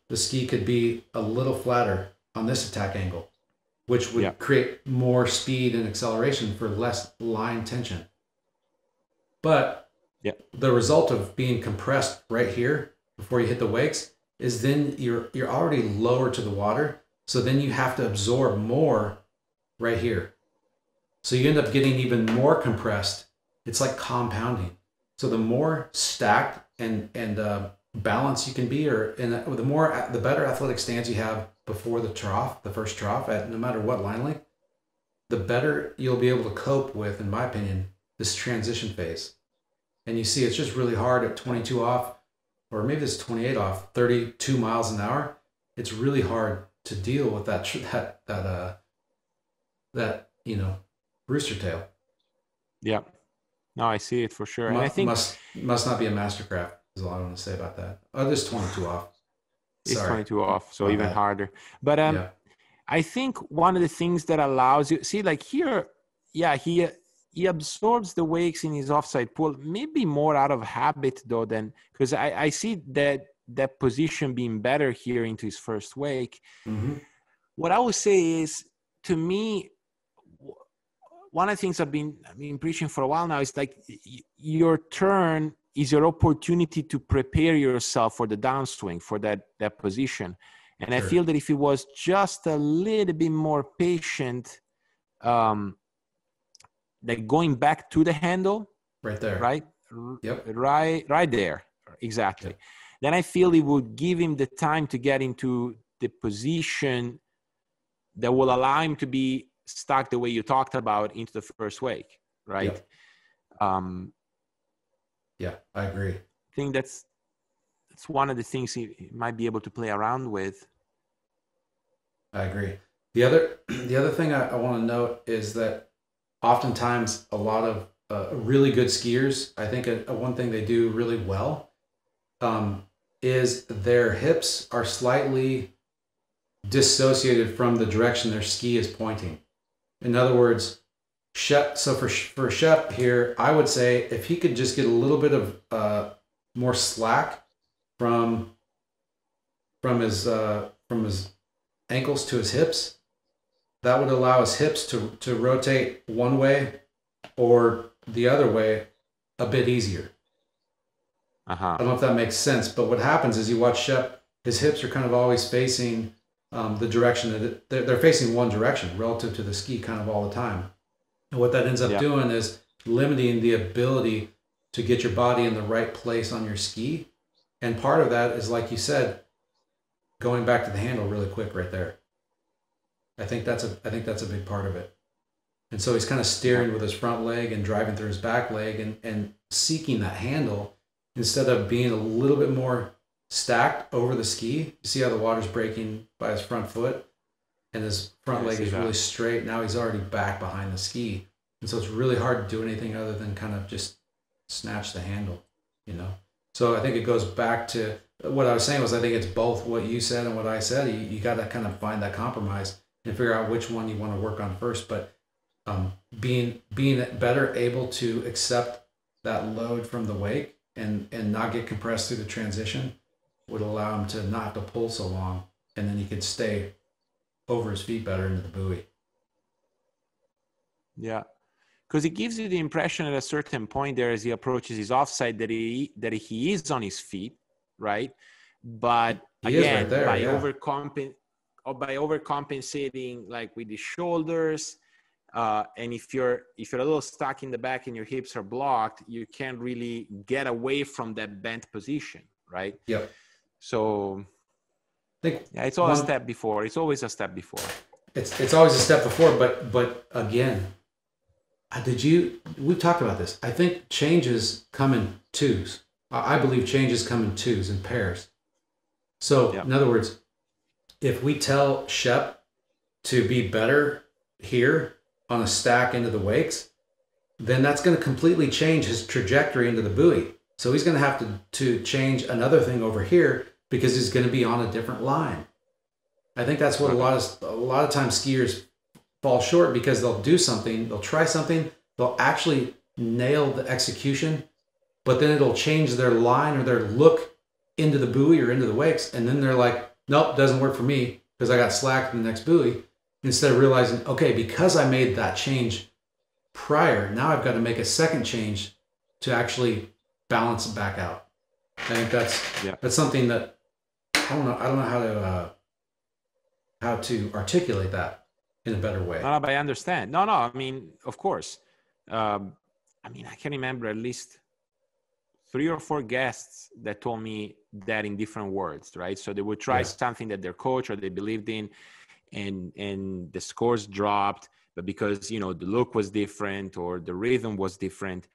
the ski could be a little flatter on this attack angle, which would create more speed and acceleration for less line tension. But the result of being compressed right here before you hit the wakes is then you're already lower to the water. So then you have to absorb more right here. So you end up getting even more compressed. It's like compounding. So the more stacked and balanced you can be, the better athletic stance you have before the first trough, at no matter what line length, the better you'll be able to cope with, in my opinion, this transition phase. And you see, it's just really hard at 22 off, or maybe it's 28 off, 32 miles an hour. It's really hard to deal with that rooster tail. Yeah. No, I see it for sure. And I think must not be a mastercraft is all I want to say about that. Oh, this 22 off. It's 22 off, so even harder. But I think one of the things that allows you, see, like here, he absorbs the wakes in his offside pull, maybe more out of habit though, than because I see that position being better here into his first wake. Mm-hmm. What I would say is, to me, one of the things I've been preaching for a while now is like your turn is your opportunity to prepare yourself for the downswing, for that position. And sure. I feel that if he was just a little bit more patient, like going back to the handle, right there, right? Yep. Right there. Exactly. Yep. Then I feel it would give him the time to get into the position that will allow him to be stuck the way you talked about into the first wake, right? Yep. Yeah, I agree. I think that's one of the things he might be able to play around with. I agree. The other thing I want to note is that oftentimes a lot of really good skiers, I think one thing they do really well is their hips are slightly dissociated from the direction their ski is pointing. In other words, so for Shep here, I would say if he could just get a little bit of more slack from his ankles to his hips, that would allow his hips to rotate one way or the other way a bit easier. I don't know if that makes sense, but what happens is you watch Shep, his hips are kind of always facing the direction that they're facing one direction relative to the ski kind of all the time. And what that ends up doing is limiting the ability to get your body in the right place on your ski. And part of that is, like you said, going back to the handle really quick right there. I think that's a big part of it. And so he's kind of steering with his front leg and driving through his back leg and seeking that handle instead of being a little bit more stacked over the ski. You see how the water's breaking by his front foot and his front leg is really straight. Now he's already back behind the ski. And so it's really hard to do anything other than kind of just snatch the handle, So I think it goes back to what I was saying was I think it's both what you said and what I said. You got to kind of find that compromise and figure out which one you want to work on first. But being better able to accept that load from the wake and not get compressed through the transition would allow him to not have to pull so long, and then he could stay over his feet better into the buoy. Yeah, because it gives you the impression at a certain point there as he approaches his offside that he is on his feet, right? But he again, right there, by overcompensating like with his shoulders, and if you're a little stuck in the back and your hips are blocked, you can't really get away from that bent position, right? Yep. So it's all a step before. It's always a step before. It's always a step before, but again, we've talked about this. I think changes come in twos. I believe changes come in twos and pairs. So in other words, if we tell Shep to be better here on a stack into the wakes, then that's going to completely change his trajectory into the buoy. So he's going to have to change another thing over here because he's going to be on a different line. I think that's what a lot of times skiers fall short because they'll do something, they'll try something, they'll actually nail the execution, but then it'll change their line or their look into the buoy or into the wakes, and then they're like, nope, doesn't work for me because I got slack in the next buoy. instead of realizing, okay, because I made that change prior, now I've got to make a second change to actually balance it back out. I think that's something that I don't know how to articulate that in a better way. No, but I understand. No, I mean, of course. I mean, I can remember at least 3 or 4 guests that told me that in different words, right? So they would try something that their coach or they believed in, and the scores dropped, but because, you know, the look was different or the rhythm was different,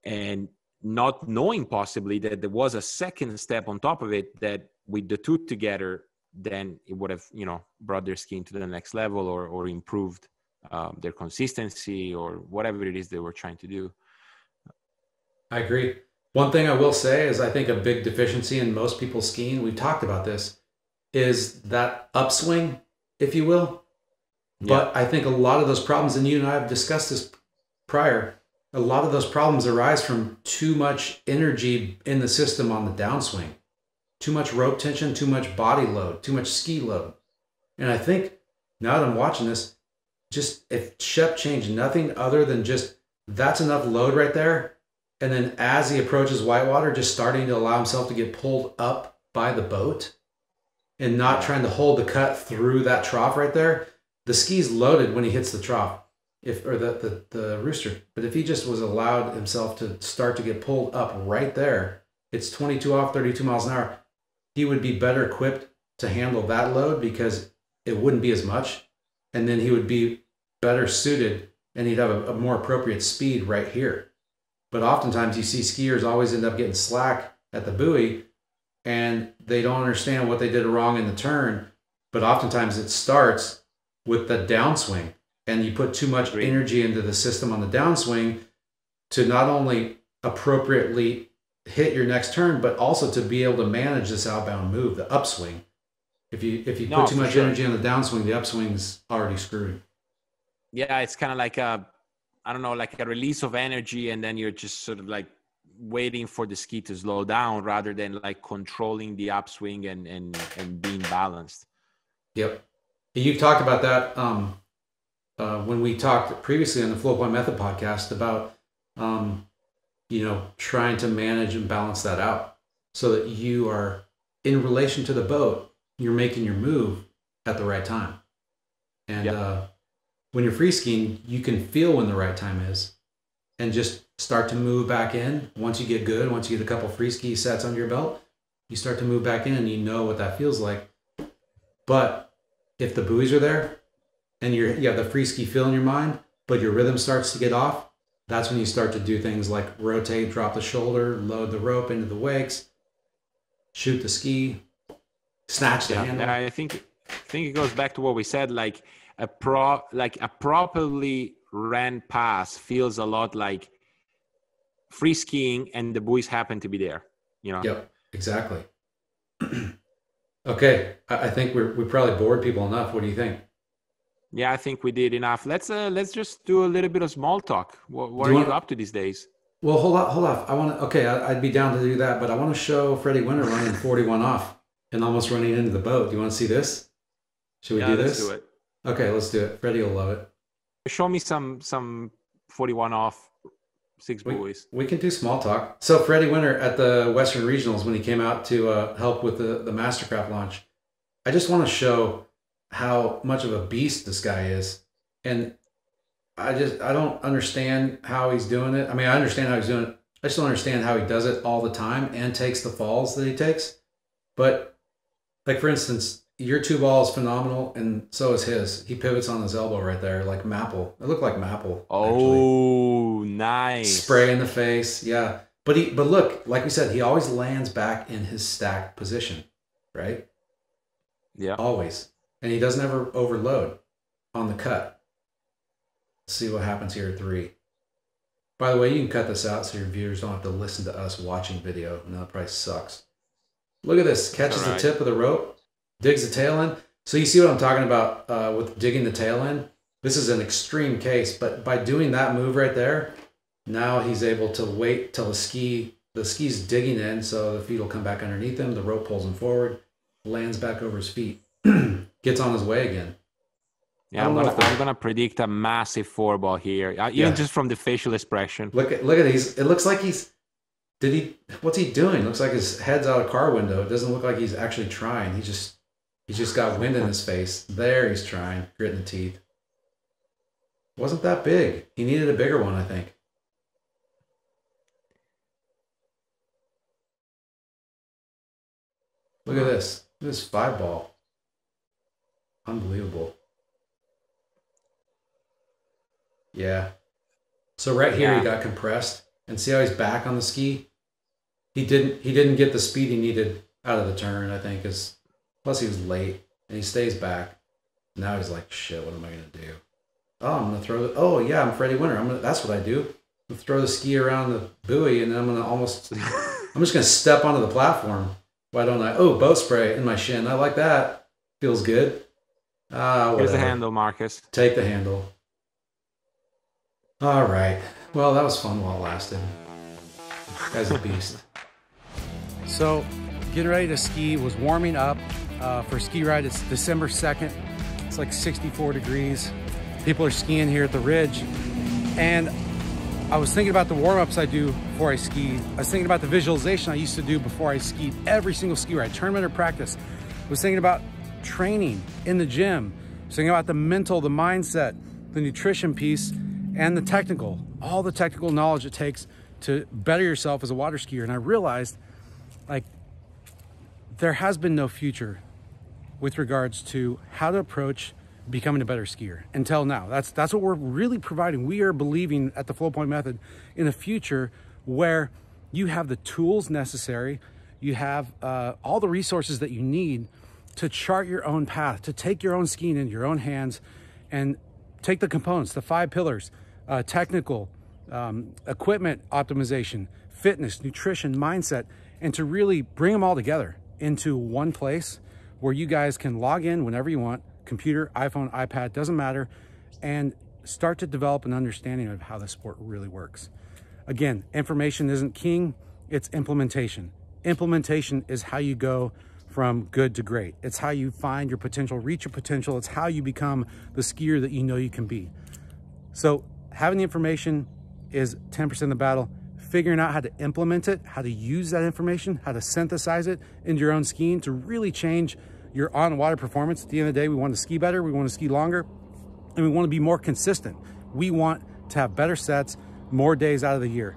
and not knowing possibly that there was a second step on top of it, that with the two together, then it would have, you know, brought their skiing to the next level or improved their consistency or whatever it is they were trying to do. I agree. One thing I will say is I think a big deficiency in most people's skiing, we've talked about this, is that upswing, if you will. But I think a lot of those problems, and you and I have discussed this prior, a lot of those problems arise from too much energy in the system on the downswing. Too much rope tension, too much body load, too much ski load. And I think now that I'm watching this, just if Shep changed nothing other than just that's enough load right there, and then as he approaches whitewater, just starting to allow himself to get pulled up by the boat and not trying to hold the cut through that trough right there. The ski's loaded when he hits the trough, or the rooster. But if he just was allowed himself to start to get pulled up right there, it's 22 off, 32 miles an hour. He would be better equipped to handle that load because it wouldn't be as much. And then he would be better suited and he'd have a more appropriate speed right here. But oftentimes you see skiers always end up getting slack at the buoy and they don't understand what they did wrong in the turn. But oftentimes it starts with the downswing, and you put too much energy into the system on the downswing to not only appropriately hit your next turn, but also to be able to manage this outbound move, the upswing. If you put too much energy on the downswing, the upswing's already screwed. Yeah, it's kind of like like a release of energy, and then you're just sort of like waiting for the ski to slow down rather than like controlling the upswing and being balanced. Yep. You've talked about that when we talked previously on the Flow Point Method podcast about trying to manage and balance that out so that you are in relation to the boat, you're making your move at the right time. And when you're free skiing, you can feel when the right time is and just start to move back in. Once you get good, once you get a couple free ski sets under your belt, you start to move back in and you know what that feels like. But if the buoys are there and you have the free ski feel in your mind, but your rhythm starts to get off, that's when you start to do things like rotate, drop the shoulder, load the rope into the wakes, shoot the ski, snatch the handle. I think it goes back to what we said, like a properly ran pass feels a lot like free skiing and the buoys happen to be there, you know? Yep, exactly. Okay, I think we probably bored people enough. What do you think? Yeah, I think we did enough. Let's just do a little bit of small talk. What are you up to these days? Well, hold on. I'd be down to do that, but I want to show Freddy Winter running 41 off and almost running into the boat. Do you want to see this? Should we do this? Let's do it. Okay, let's do it. Freddie will love it. Show me some 41 off 6 buoys. We can do small talk. So Freddy Winter at the Western Regionals, when he came out to help with the Mastercraft launch, I just want to show how much of a beast this guy is. And I don't understand how he's doing it. I mean, I understand how he's doing it. I just don't understand how he does it all the time and takes the falls that he takes. But like, for instance, your 2 ball is phenomenal, and so is his. He pivots on his elbow right there, like Maple. It looked like Maple. Oh, actually. Nice. Spray in the face, yeah. But look, like we said, he always lands back in his stacked position, right? Yeah. Always. And he doesn't ever overload on the cut. Let's see what happens here at 3. By the way, you can cut this out so your viewers don't have to listen to us watching video. No, that probably sucks. Look at this. Catches the tip of the rope. Digs the tail in. So you see what I'm talking about with digging the tail in? This is an extreme case, but by doing that move right there, now he's able to wait till the ski's digging in, so the feet will come back underneath him, the rope pulls him forward, lands back over his feet, gets on his way again. Yeah, I'm gonna predict a massive 4-ball here, even just from the facial expression. Look at these. It looks like what's he doing? Looks like his head's out a car window. It doesn't look like he's actually trying. He's just got wind in his face. There he's trying, gritting the teeth. Wasn't that big. He needed a bigger one, I think. Look at this. Look at this 5-ball. Unbelievable. Yeah. So right here he got compressed. And see how he's back on the ski? He didn't get the speed he needed out of the turn, I think. Plus he was late. And he stays back. Now he's like, shit, what am I going to do? Oh, I'm going to throw oh yeah, I'm Freddy Winter. That's what I do. I'm going to throw the ski around the buoy, and then I'm just going to step onto the platform. Why don't I? Oh, boat spray in my shin. I like that. Feels good. Here's the handle, Marcus. Take the handle. All right. Well, that was fun while it lasted. Guy's a beast. So, getting ready to ski, was warming up for a ski ride. It's December 2nd. It's like 64 degrees. People are skiing here at the ridge. And I was thinking about the warm-ups I do before I ski. I was thinking about the visualization I used to do before I skied every single ski ride, tournament or practice. I was thinking about training in the gym. I was thinking about the mental, the mindset, the nutrition piece, and the technical, all the technical knowledge it takes to better yourself as a water skier. And I realized, like, there has been no future with regards to how to approach becoming a better skier until now. That's what we're really providing. We are believing at the Flow Point Method in a future where you have the tools necessary, you have all the resources that you need to chart your own path, to take your own skiing into your own hands and take the components, the 5 pillars, technical, equipment optimization, fitness, nutrition, mindset, and to really bring them all together into one place where you guys can log in whenever you want, computer, iPhone, iPad, doesn't matter, and start to develop an understanding of how the sport really works. Again, information isn't king, it's implementation. Implementation is how you go from good to great. It's how you find your potential, reach your potential. It's how you become the skier that you know you can be. So having the information is 10% of the battle. Figuring out how to implement it, how to use that information, how to synthesize it into your own skiing to really change your on-water performance. At the end of the day, we want to ski better, we want to ski longer, and we want to be more consistent. We want to have better sets, more days out of the year.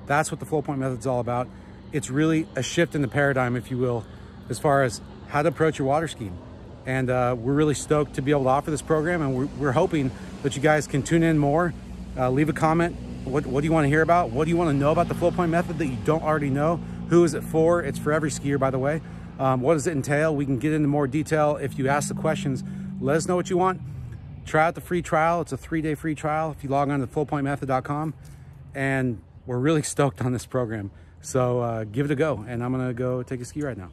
That's what the Flow Point Method is all about. It's really a shift in the paradigm, if you will, as far as how to approach your water skiing. And we're really stoked to be able to offer this program, and we're hoping that you guys can tune in more. Leave a comment. What do you want to hear about? What do you want to know about the Flow Point Method that you don't already know? Who is it for? It's for every skier, by the way. What does it entail? We can get into more detail if you ask the questions. Let us know what you want. Try out the free trial. It's a 3-day free trial if you log on to flowpointmethod.com. And we're really stoked on this program. So give it a go. And I'm going to go take a ski right now.